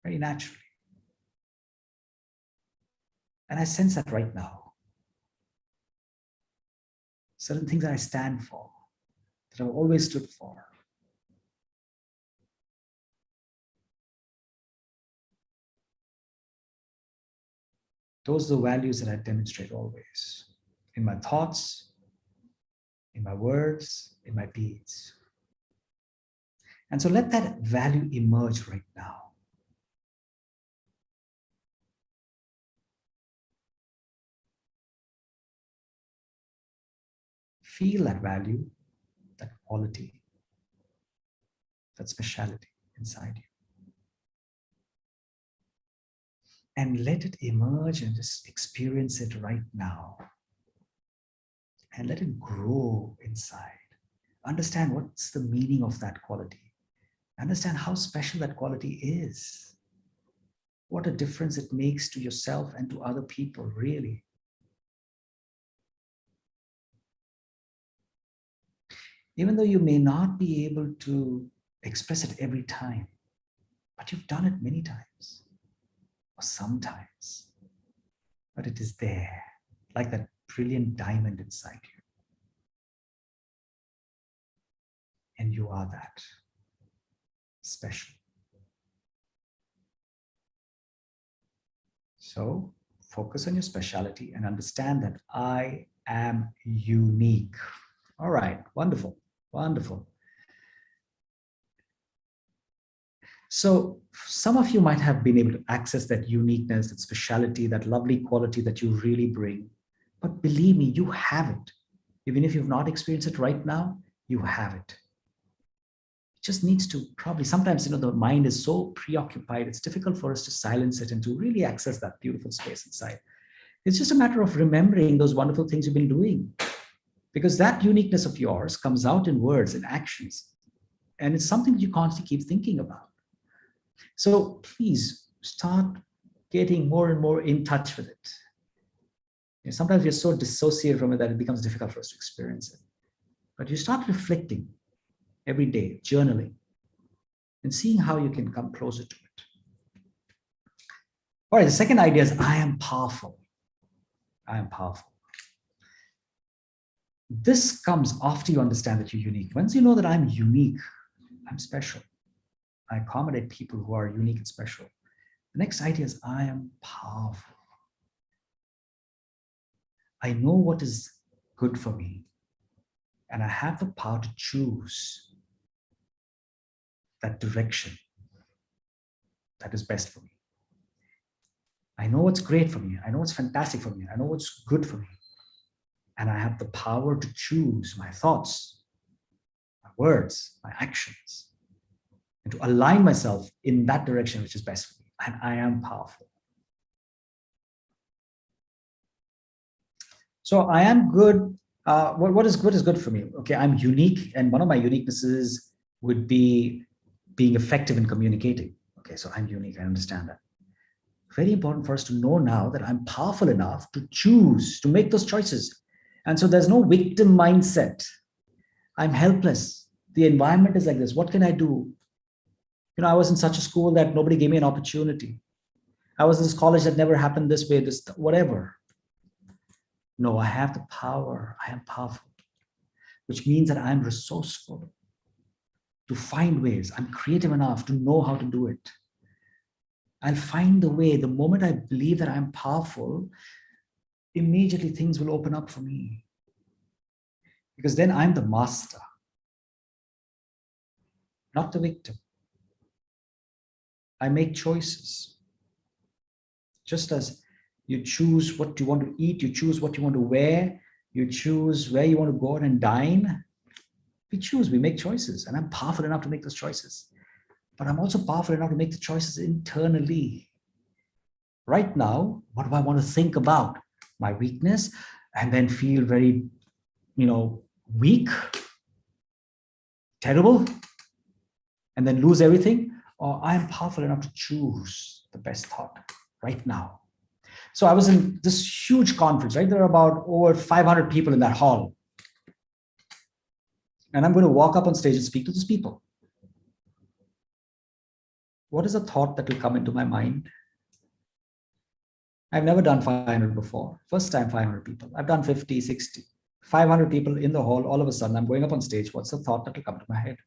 very naturally. And I sense that right now. Certain things that I stand for, that I've always stood for. Those are the values that I demonstrate always, in my thoughts, in my words, in my deeds. And so let that value emerge right now. Feel that value, that quality, that speciality inside you. And let it emerge and just experience it right now. And let it grow inside. Understand what's the meaning of that quality. Understand how special that quality is. What a difference it makes to yourself and to other people, really. Even though you may not be able to express it every time, but you've done it many times, or sometimes, but it is there, like that brilliant diamond inside you. And you are that special. So focus on your speciality and understand that I am unique. All right, wonderful, wonderful. So some of you might have been able to access that uniqueness, that speciality, that lovely quality that you really bring. But believe me, you have it. Even if you've not experienced it right now, you have it. It just needs to probably, sometimes, the mind is so preoccupied, it's difficult for us to silence it and to really access that beautiful space inside. It's just a matter of remembering those wonderful things you've been doing. Because that uniqueness of yours comes out in words and actions. And it's something you constantly keep thinking about. So please start getting more and more in touch with it. Sometimes we're so dissociated from it that it becomes difficult for us to experience it. But you start reflecting every day, journaling, and seeing how you can come closer to it. All right, the second idea is I am powerful. I am powerful. This comes after you understand that you're unique. Once you know that I'm unique, I'm special, I accommodate people who are unique and special. The next idea is I am powerful. I know what is good for me, and I have the power to choose that direction that is best for me. I know what's great for me. I know what's fantastic for me. I know what's good for me. And I have the power to choose my thoughts, my words, my actions, and to align myself in that direction which is best for me. And I am powerful. So I am good. What is good for me. Okay, I'm unique. And one of my uniquenesses would be being effective in communicating. Okay, so I'm unique. I understand that. Very important for us to know now that I'm powerful enough to choose, to make those choices. And so there's no victim mindset. I'm helpless. The environment is like this. What can I do? I was in such a school that nobody gave me an opportunity. I was in this college that never happened this way, this, whatever. No, I have the power. I am powerful, which means that I'm resourceful to find ways. I'm creative enough to know how to do it. I'll find the way. The moment I believe that I'm powerful, immediately things will open up for me. Because then I'm the master, not the victim. I make choices. Just as You choose what you want to eat. You choose what you want to wear. You choose where you want to go out and dine. We choose, we make choices. And I'm powerful enough to make those choices. But I'm also powerful enough to make the choices internally. Right now, what do I want to think about? My weakness, and then feel very, weak, terrible, and then lose everything? Or I am powerful enough to choose the best thought right now. So I was in this huge conference, right? There are about over 500 people in that hall. And I'm going to walk up on stage and speak to those people. What is a thought that will come into my mind? I've never done 500 before. First time 500 people. I've done 50, 60. 500 people in the hall. All of a sudden, I'm going up on stage. What's the thought that will come to my head?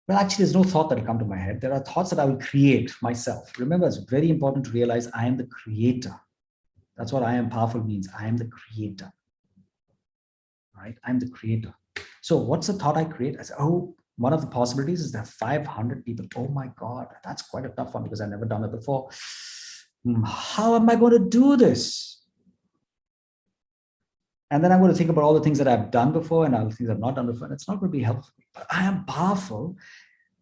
Well, actually, there's no thought that will come to my head. There are thoughts that I will create myself. Remember, it's very important to realize I am the creator. That's what I am powerful means. I am the creator. Right? I'm the creator. So what's the thought I create? I say, oh, one of the possibilities is that 500 people. Oh my God, that's quite a tough one because I've never done it before. How am I going to do this? And then I'm going to think about all the things that I've done before and other things I've not done before. And it's not going to be helpful. But I am powerful.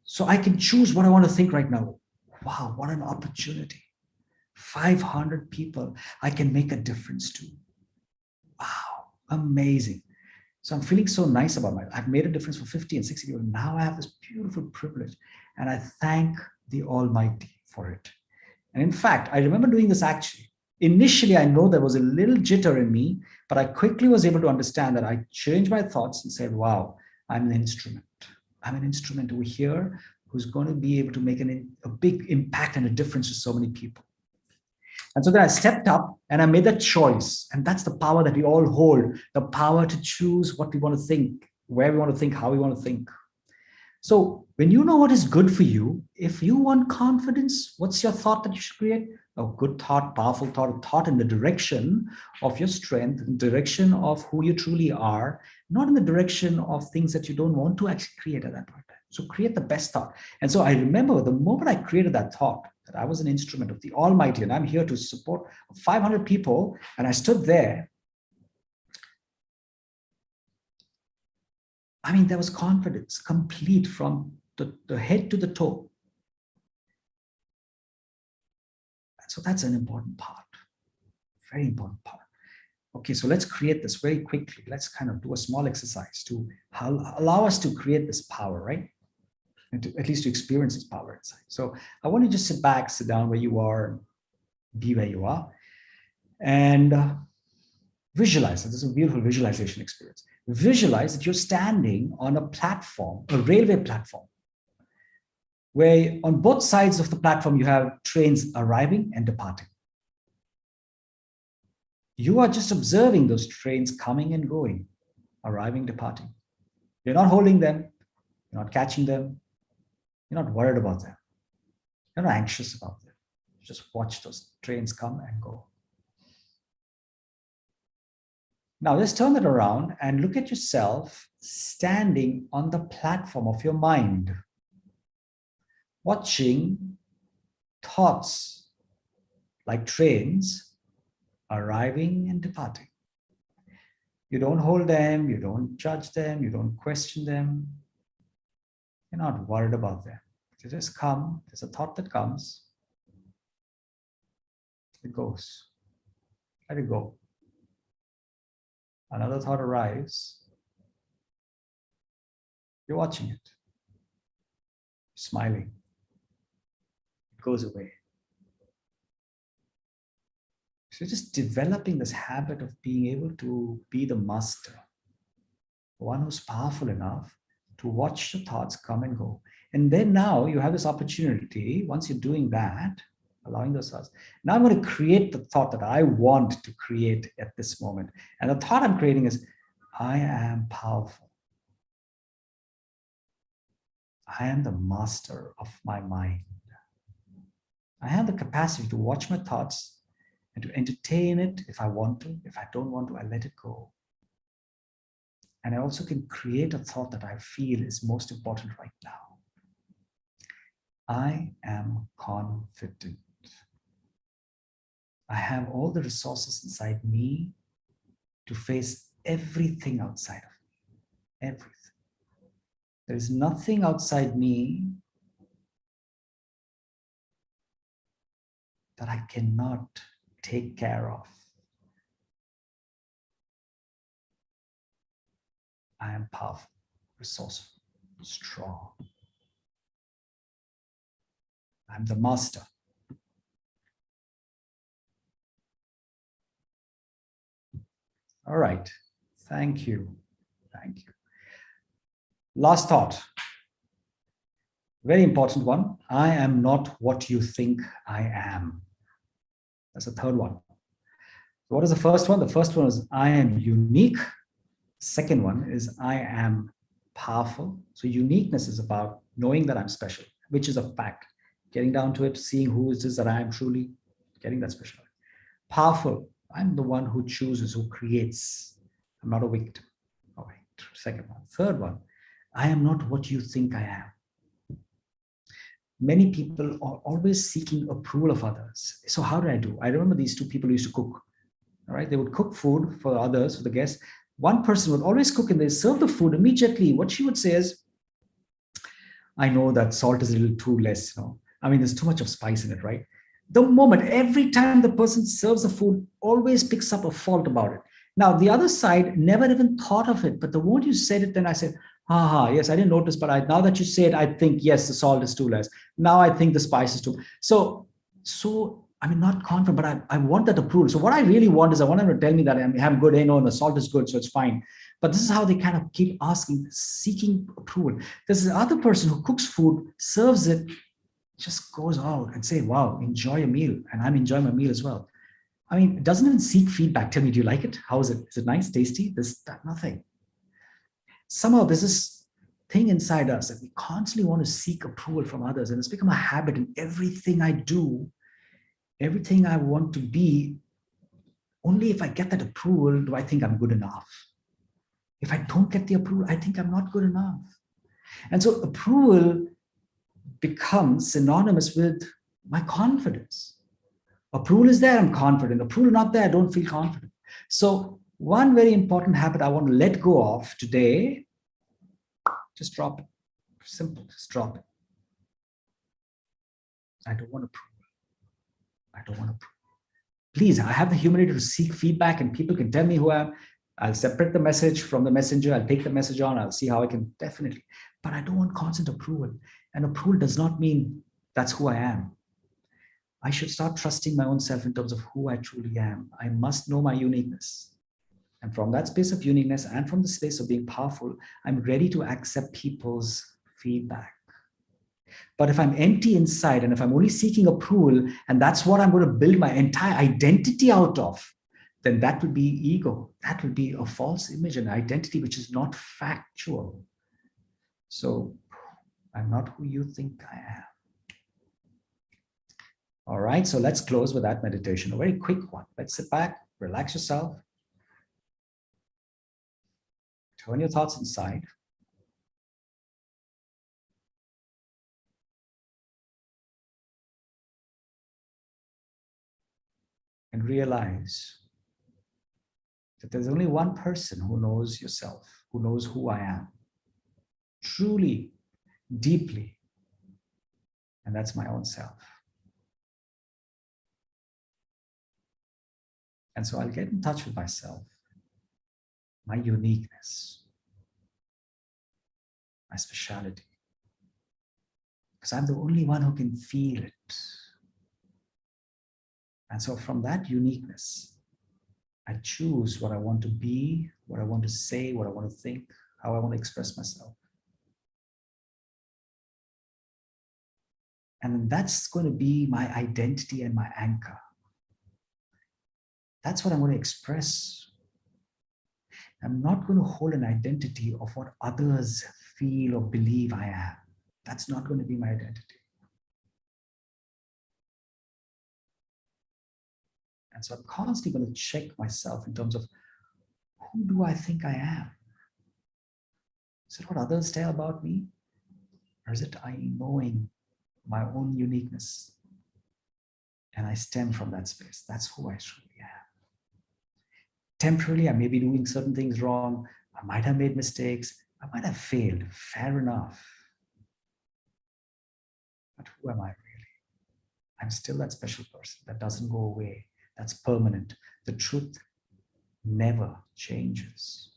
So I can choose what I want to think right now. Wow, what an opportunity. 500 people I can make a difference to. Wow, amazing. So I'm feeling so nice about my, I've made a difference for 50 and 60 people. Now I have this beautiful privilege and I thank the Almighty for it. And in fact, I remember doing this actually. Initially, I know there was a little jitter in me, but I quickly was able to understand that I changed my thoughts and said, wow, I'm an instrument. I'm an instrument over here who's going to be able to make a big impact and a difference to so many people. And so then I stepped up and I made that choice. And that's the power that we all hold, the power to choose what we want to think, where we want to think, how we want to think. So when you know what is good for you, if you want confidence, what's your thought that you should create? A good thought, powerful thought, a thought in the direction of your strength, in the direction of who you truly are, not in the direction of things that you don't want to actually create at that point. So create the best thought. And so I remember the moment I created that thought, that I was an instrument of the Almighty and I'm here to support 500 people, and I stood there. I mean, there was confidence complete from the head to the toe. And so that's an important part, very important part. Okay, so let's create this very quickly. Let's kind of do a small exercise to allow us to create this power, right? And to, at least to experience this power inside. So I want you to just sit back, sit down where you are, be where you are, and visualize. This is a beautiful visualization experience. Visualize that you're standing on a platform, a railway platform, where on both sides of the platform, you have trains arriving and departing. You are just observing those trains coming and going, arriving, departing. You're not holding them, you're not catching them, you're not worried about them. You're not anxious about them. You just watch those trains come and go. Now let's turn it around and look at yourself standing on the platform of your mind, watching thoughts like trains arriving and departing. You don't hold them, you don't judge them, you don't question them. You're not worried about them. They just come, there's a thought that comes, it goes. Let it go. Another thought arrives. You're watching it, smiling. It goes away. So just developing this habit of being able to be the master, the one who's powerful enough to watch the thoughts come and go. And then now you have this opportunity, once you're doing that, allowing those thoughts. Now I'm going to create the thought that I want to create at this moment. And the thought I'm creating is, I am powerful. I am the master of my mind. I have the capacity to watch my thoughts and to entertain it if I want to. If I don't want to, I let it go. And I also can create a thought that I feel is most important right now. I am confident. I have all the resources inside me to face everything outside of me. Everything. There is nothing outside me that I cannot take care of. I am powerful, resourceful, strong. I'm the master. All right. Thank you. Thank you. Last thought. Very important one. I am not what you think I am. That's the third one. So what is the first one? The first one is I am unique. Second one is I am powerful. So uniqueness is about knowing that I'm special, which is a fact. Getting down to it, seeing who it is that I am truly, getting that special. Powerful. I'm the one who chooses, who creates. I'm not a victim. All right. Second one. Third one. I am not what you think I am. Many people are always seeking approval of others. So how do I do? I remember these two people who used to cook. All right. They would cook food for others, for the guests. One person would always cook and they serve the food immediately. What she would say is, I know that salt is a little too less. I mean, there's too much of spice in it, right? The moment, every time the person serves the food, always picks up a fault about it. Now, the other side never even thought of it. But the moment you said it, then I said, yes, I didn't notice. But now that you say it, I think, yes, the salt is too less. Now I think the spice is too. So I mean, not confident, but I want that approval. So what I really want is I want them to tell me that I'm good. Hey, no, the salt is good, so it's fine. But this is how they kind of keep asking, seeking approval. There's the other person who cooks food, serves it, just goes out and say, wow, enjoy a meal. And I'm enjoying my meal as well. I mean, it doesn't even seek feedback. Tell me, do you like it? How is it? Is it nice, tasty? There's nothing. Somehow there's this thing inside us that we constantly want to seek approval from others. And it's become a habit in everything I do. Everything I want to be, only if I get that approval do I think I'm good enough. If I don't get the approval, I think I'm not good enough. And so approval becomes synonymous with my confidence. Approval is there, I'm confident. Approval not there, I don't feel confident. So one very important habit I want to let go of today, just drop it. Simple, just drop it. I don't want approval. I don't want approval. Please, I have the humility to seek feedback and people can tell me who I am. I'll separate the message from the messenger. I'll take the message on. I'll see how I can definitely. But I don't want constant approval. And approval does not mean that's who I am. I should start trusting my own self in terms of who I truly am. I must know my uniqueness. And from that space of uniqueness and from the space of being powerful, I'm ready to accept people's feedback. But if I'm empty inside and if I'm only seeking approval, and that's what I'm going to build my entire identity out of, then that would be ego. That would be a false image and identity, which is not factual. So I'm not who you think I am. All right, so let's close with that meditation, a very quick one. Let's sit back, relax yourself. Turn your thoughts inside. And realize that there's only one person who knows yourself, who knows who I am, truly, deeply, and that's my own self. And so I'll get in touch with myself, my uniqueness, my speciality, because I'm the only one who can feel it. And so from that uniqueness, I choose what I want to be, what I want to say, what I want to think, how I want to express myself. And that's going to be my identity and my anchor. That's what I'm going to express. I'm not going to hold an identity of what others feel or believe I am. That's not going to be my identity. And so I'm constantly going to check myself in terms of who do I think I am? Is it what others tell about me? Or is it I knowing my own uniqueness and I stem from that space. That's who I truly am. Temporarily, I may be doing certain things wrong. I might have made mistakes. I might have failed. Fair enough. But who am I really? I'm still that special person that doesn't go away. That's permanent. The truth never changes.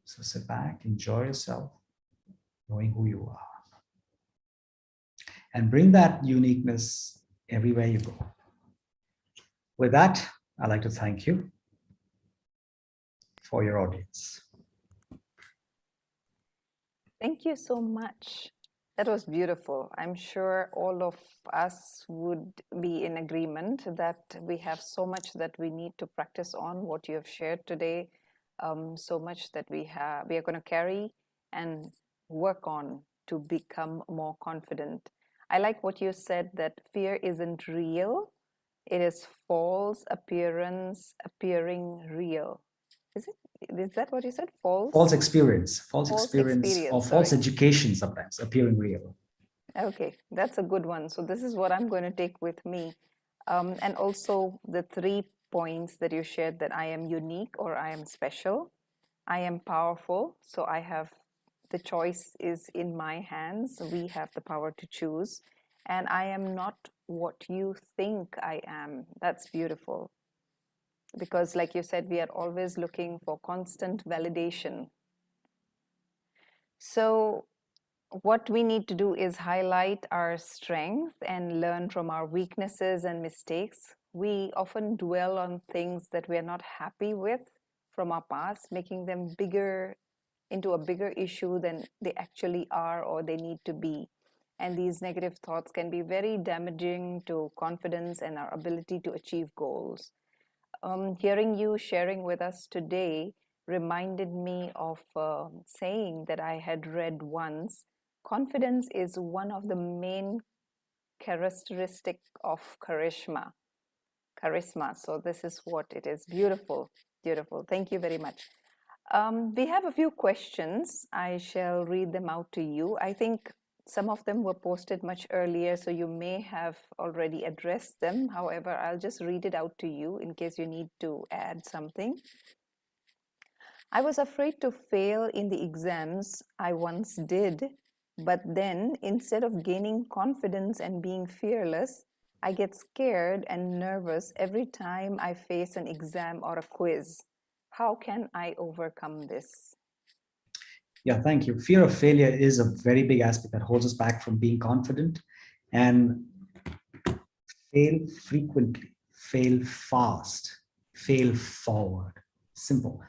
So sit back, enjoy yourself, knowing who you are. And bring that uniqueness everywhere you go. With that, I'd like to thank you for your audience. Thank you so much. That was beautiful. I'm sure all of us would be in agreement that we have so much that we need to practice on what you have shared today, so much that we are going to carry and work on to become more confident. I like what you said, that fear isn't real. It is false appearance appearing real. Is it? Is that what you said? False experience, or false sorry. education sometimes appearing real. Okay, that's a good one. So this is what I'm going to take with me. And also the 3 points that you shared, that I am unique or I am special. I am powerful. So I have, the choice is in my hands. We have the power to choose. And I am not what you think I am. That's beautiful. Because like you said, we are always looking for constant validation. So what we need to do is highlight our strength and learn from our weaknesses and mistakes. We often dwell on things that we are not happy with from our past, making them bigger, into a bigger issue than they actually are or they need to be. And these negative thoughts can be very damaging to confidence and our ability to achieve goals. Hearing you sharing with us today reminded me of a saying that I had read once. Confidence is one of the main characteristic of charisma. So this is what it is. Beautiful, beautiful. Thank you very much. We have a few questions. I shall read them out to you. I think some of them were posted much earlier, so you may have already addressed them. However, I'll just read it out to you in case you need to add something. I was afraid to fail in the exams I once did, but then instead of gaining confidence and being fearless, I get scared and nervous every time I face an exam or a quiz. How can I overcome this? Yeah, thank you. Fear of failure is a very big aspect that holds us back from being confident. And fail frequently, fail fast, fail forward. Simple.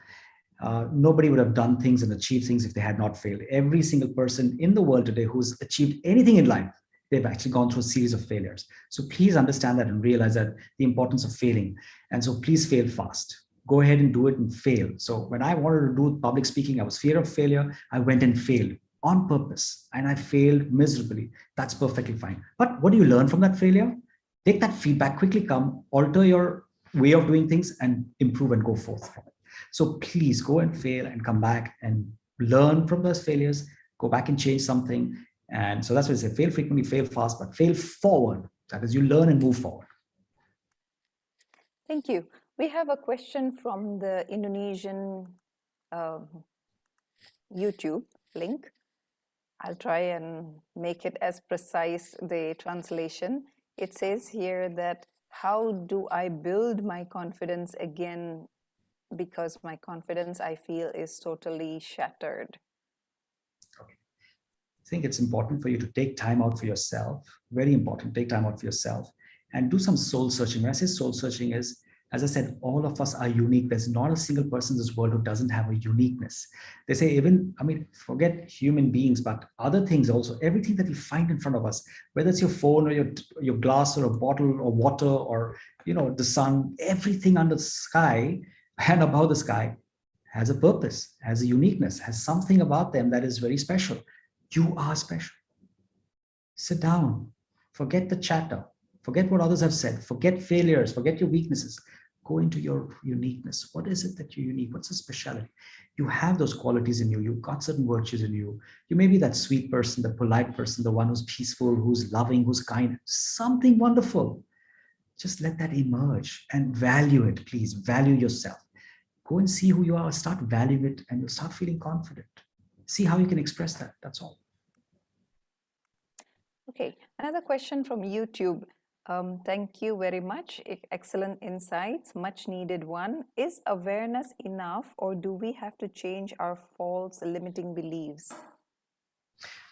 Nobody would have done things and achieved things if they had not failed. Every single person in the world today who's achieved anything in life, they've actually gone through a series of failures. So please understand that and realize that the importance of failing. And so please fail fast. Go ahead and do it and fail. So when I wanted to do public speaking, I was fear of failure. I went and failed on purpose and I failed miserably. That's perfectly fine. But what do you learn from that failure? Take that feedback, quickly come, alter your way of doing things and improve and go forth from it. So please go and fail and come back and learn from those failures, go back and change something. And so that's what I say, fail frequently, fail fast, but fail forward. That is, you learn and move forward. Thank you. We have a question from the Indonesian YouTube link. I'll try and make it as precise, the translation. It says here that, how do I build my confidence again, because my confidence, I feel, is totally shattered? Okay. I think it's important for you to take time out for yourself. Very important, take time out for yourself and do some soul searching. When I say soul searching is, as I said, all of us are unique. There's not a single person in this world who doesn't have a uniqueness. They say even, I mean, forget human beings, but other things also, everything that we find in front of us, whether it's your phone or your glass or a bottle or water or, the sun, everything under the sky and above the sky has a purpose, has a uniqueness, has something about them that is very special. You are special. Sit down, forget the chatter, forget what others have said, forget failures, forget your weaknesses. Go into your uniqueness. What is it that you're unique? What's the specialty? You have those qualities in you. You've got certain virtues in you. You may be that sweet person, the polite person, the one who's peaceful, who's loving, who's kind, something wonderful. Just let that emerge and value it, please. Value yourself. Go and see who you are, start valuing it, and you'll start feeling confident. See how you can express that. That's all. Okay, another question from YouTube. Thank you very much. Excellent insights, much needed one. Is awareness enough, or do we have to change our false limiting beliefs?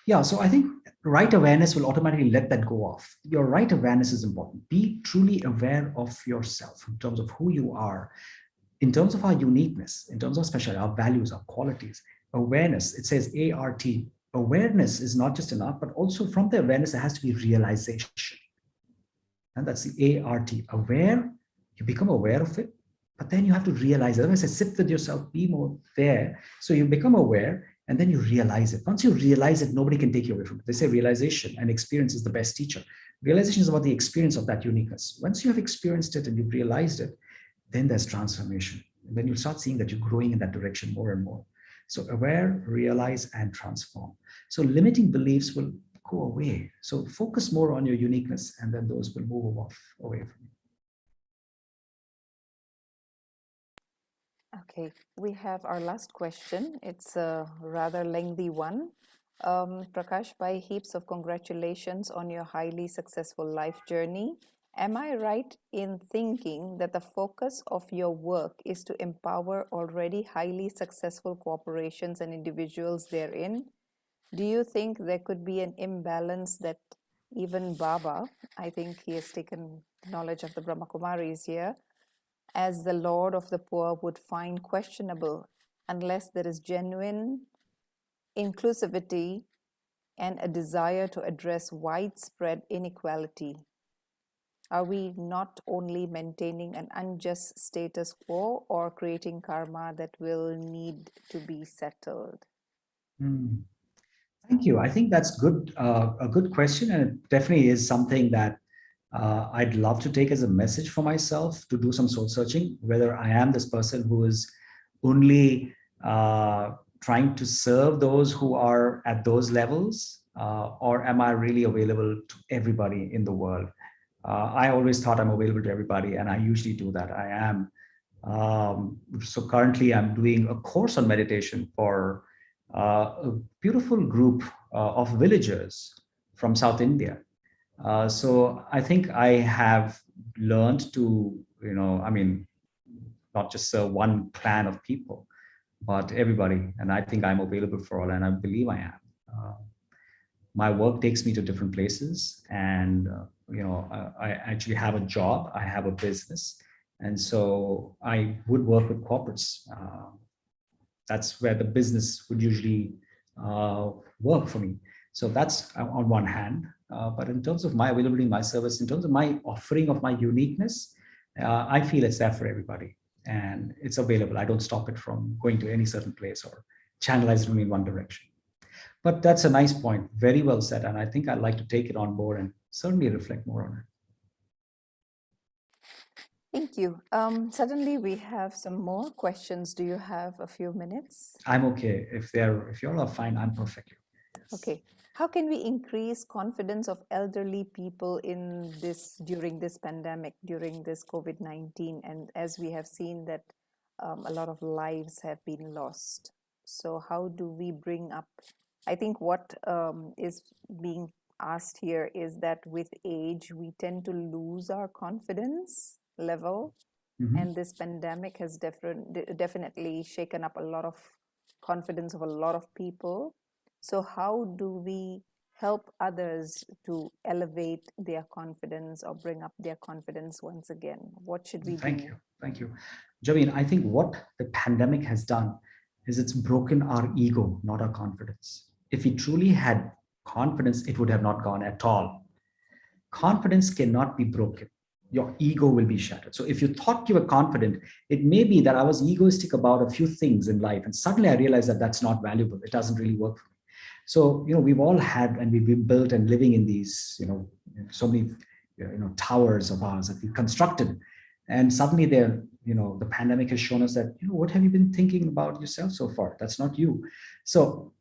Yeah, so I think right awareness will automatically let that go off. Your right awareness is important. Be truly aware of yourself in terms of who you are, in terms of our uniqueness, in terms of specialty, our values, our qualities. Awareness, it says ART. Awareness is not just enough, but also from the awareness, there has to be realization. And that's the ART. Aware, you become aware of it, but then you have to realize it. Otherwise, I sit with yourself, be more there. So you become aware, and then you realize it. Once you realize it, nobody can take you away from it. They say realization and experience is the best teacher. Realization is about the experience of that uniqueness. Once you have experienced it and you've realized it, then there's transformation. And then you'll start seeing that you're growing in that direction more and more. So aware, realize, and transform. So limiting beliefs will go away. So focus more on your uniqueness, and then those will move away from you. Okay, we have our last question. It's a rather lengthy one. Prakash, by heaps of congratulations on your highly successful life journey. Am I right in thinking that the focus of your work is to empower already highly successful corporations and individuals therein? Do you think there could be an imbalance that even Baba, I think he has taken knowledge of the Brahma Kumaris here, as the Lord of the poor, would find questionable unless there is genuine inclusivity and a desire to address widespread inequality? Are we not only maintaining an unjust status quo or creating karma that will need to be settled? Thank you. I think that's good, a good question, and it definitely is something that I'd love to take as a message for myself to do some soul searching, whether I am this person who is only trying to serve those who are at those levels, or am I really available to everybody in the world? I always thought I'm available to everybody, and I usually do that. I am. So currently I'm doing a course on meditation for a beautiful group of villagers from South India. So I think I have learned to, I mean, not just one clan of people, but everybody. And I think I'm available for all, and I believe I am. My work takes me to different places, and I actually have a job, I have a business, and so I would work with corporates. That's where the business would usually work for me. So that's on one hand. But in terms of my availability, my service, in terms of my offering of my uniqueness, I feel it's there for everybody, and it's available. I don't stop it from going to any certain place or channelize it only in one direction. But that's a nice point. Very well said. And I think I'd like to take it on board and certainly reflect more on it. Thank you. Suddenly we have some more questions. Do you have a few minutes? I'm okay. If you all are fine, I'm perfectly okay. Yes. Okay. How can we increase confidence of elderly people during this pandemic, during this COVID-19? And as we have seen that a lot of lives have been lost. So how do we bring up, I think what is being asked here is that with age, we tend to lose our confidence level. Mm-hmm. And this pandemic has definitely shaken up a lot of confidence of a lot of people. So how do we help others to elevate their confidence or bring up their confidence once again? What should we do? Thank you. Javeen, I think what the pandemic has done is it's broken our ego, not our confidence. If we truly had confidence, it would have not gone at all. Confidence cannot be broken. Your ego will be shattered. So if you thought you were confident, it may be that I was egoistic about a few things in life, and suddenly I realized that that's not valuable. It doesn't really work for me. So, we've all had, and we've been built and living in these, so many, towers of ours that we constructed. And suddenly they're, the pandemic has shown us that, what have you been thinking about yourself so far? That's not you. So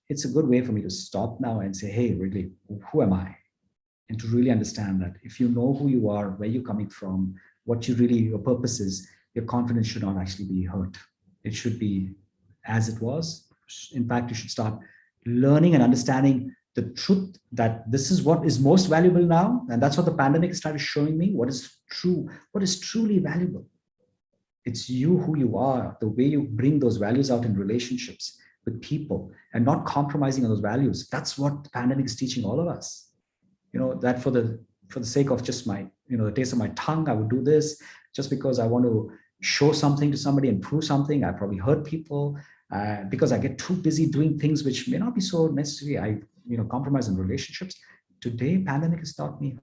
it's a good way for me to stop now and say, hey, really, who am I? And to really understand that if you know who you are, where you're coming from, what you really, your purpose is, your confidence should not actually be hurt. It should be as it was. In fact, you should start learning and understanding the truth that this is what is most valuable now. And that's what the pandemic started showing me, what is true, what is truly valuable. It's you, who you are, the way you bring those values out in relationships with people and not compromising on those values. That's what the pandemic is teaching all of us. That for the sake of just my, the taste of my tongue, I would do this just because I want to show something to somebody and prove something. I probably hurt people because I get too busy doing things which may not be so necessary. I, compromise in relationships. Today, pandemic has taught me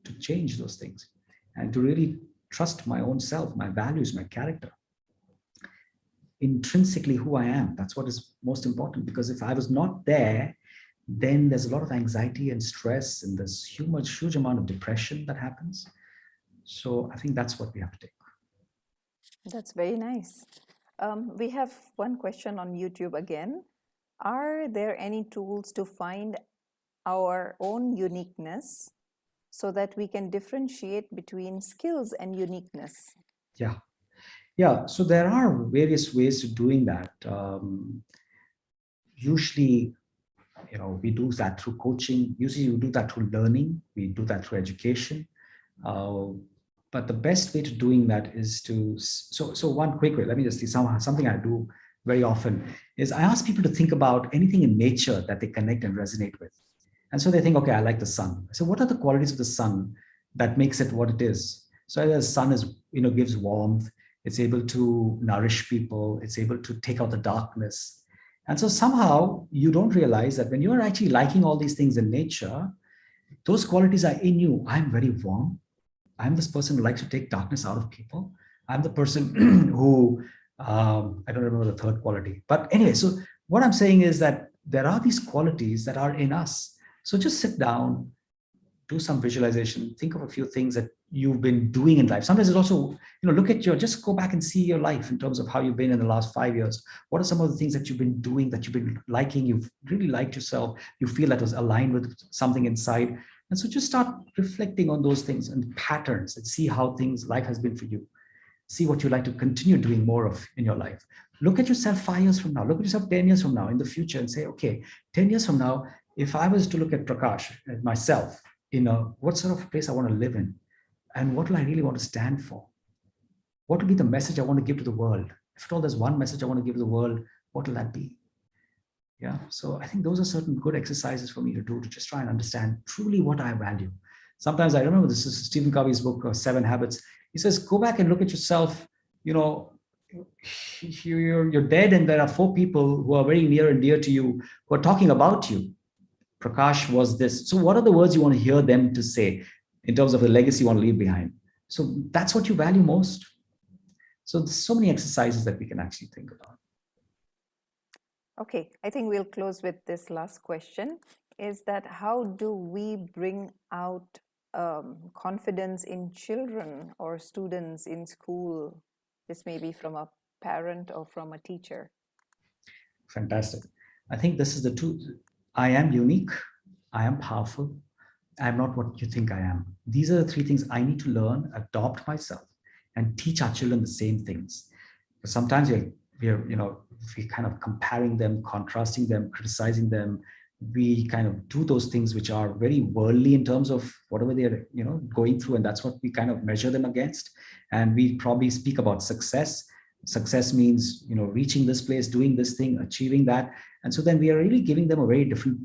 to change those things and to really trust my own self, my values, my character, intrinsically who I am. That's what is most important, because if I was not there, then there's a lot of anxiety and stress, and there's huge amount of depression that happens. So I think that's what we have to take. That's very nice. We have one question on YouTube again. Are there any tools to find our own uniqueness so that we can differentiate between skills and uniqueness? Yeah. So there are various ways of doing that. Usually, we do that through coaching. Usually we do that through learning. We do that through education. But the best way to doing that is to, so one quick way, let me just see something I do very often is I ask people to think about anything in nature that they connect and resonate with. And so they think, okay, I like the sun. So what are the qualities of the sun that makes it what it is? So the sun is, gives warmth. It's able to nourish people. It's able to take out the darkness. And so somehow you don't realize that when you're actually liking all these things in nature, those qualities are in you. I'm very warm. I'm this person who likes to take darkness out of people. I'm the person who, I don't remember the third quality. But anyway, so what I'm saying is that there are these qualities that are in us. So just sit down, do some visualization, think of a few things that you've been doing in life. Sometimes it's also, look at just go back and see your life in terms of how you've been in the last 5 years. What are some of the things that you've been doing, that you've been liking, you've really liked yourself, you feel that was aligned with something inside. And so just start reflecting on those things and patterns and see how life has been for you. See what you like to continue doing more of in your life. Look at yourself 5 years from now, look at yourself 10 years from now in the future and say, okay, 10 years from now, if I was to look at Prakash, at myself, what sort of place I want to live in, and what do I really want to stand for? What will be the message I want to give to the world? If at all there's one message I want to give to the world, what will that be? Yeah, so I think those are certain good exercises for me to do to just try and understand truly what I value. Sometimes I remember this is Stephen Covey's book, 7 Habits. He says, go back and look at yourself. You're dead, and there are 4 people who are very near and dear to you who are talking about you. Prakash was this. So what are the words you want to hear them to say in terms of the legacy you want to leave behind? So that's what you value most. So there's so many exercises that we can actually think about. Okay, I think we'll close with this last question, is that how do we bring out confidence in children or students in school? This may be from a parent or from a teacher. Fantastic. I think this is the truth. I am unique. I am powerful. I'm not what you think I am. These are the 3 things I need to learn, adopt myself, and teach our children the same things. Because sometimes we kind of comparing them, contrasting them, criticizing them. We kind of do those things which are very worldly in terms of whatever they're going through, and that's what we kind of measure them against. And we probably speak about success. Success means reaching this place, doing this thing, achieving that. And so then we are really giving them a very different,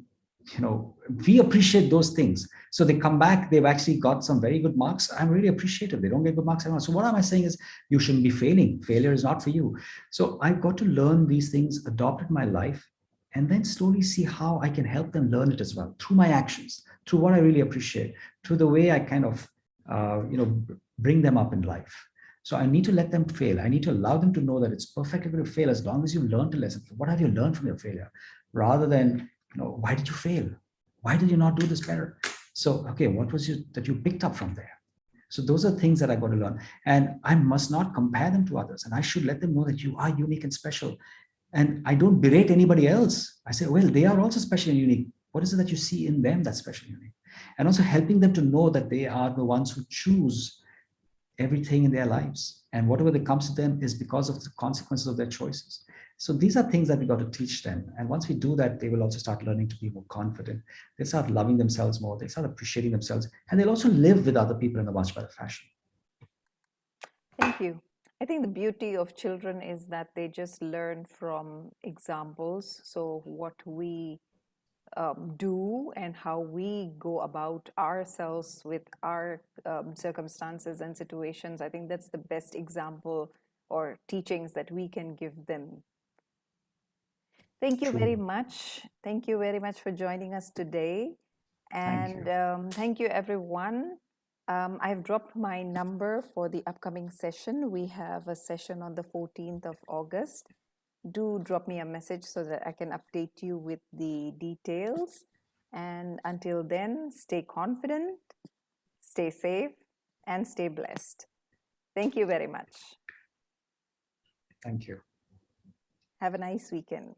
we appreciate those things. So they come back, they've actually got some very good marks. I'm really appreciative. They don't get good marks anymore. So what am I saying is you shouldn't be failing. Failure is not for you. So I've got to learn these things, adopt it in my life, and then slowly see how I can help them learn it as well through my actions, through what I really appreciate, through the way I kind of, bring them up in life. So I need to let them fail. I need to allow them to know that it's perfectly going to fail as long as you learned a lesson. What have you learned from your failure? Rather than, why did you fail? Why did you not do this better? So, okay, what was it that you picked up from there? So those are things that I got to learn. And I must not compare them to others. And I should let them know that you are unique and special. And I don't berate anybody else. I say, well, they are also special and unique. What is it that you see in them that's special and unique? And also helping them to know that they are the ones who choose everything in their lives. And whatever that comes to them is because of the consequences of their choices. So these are things that we got to teach them. And once we do that, they will also start learning to be more confident. They start loving themselves more. They start appreciating themselves. And they'll also live with other people in a much better fashion. Thank you. I think the beauty of children is that they just learn from examples. So what we do and how we go about ourselves with our circumstances and situations, I think that's the best example or teachings that we can give them. Thank you very much. Thank you very much for joining us today. And thank you, everyone. I've dropped my number for the upcoming session. We have a session on the 14th of August. Do drop me a message so that I can update you with the details. And until then, stay confident, stay safe, and stay blessed. Thank you very much. Thank you. Have a nice weekend.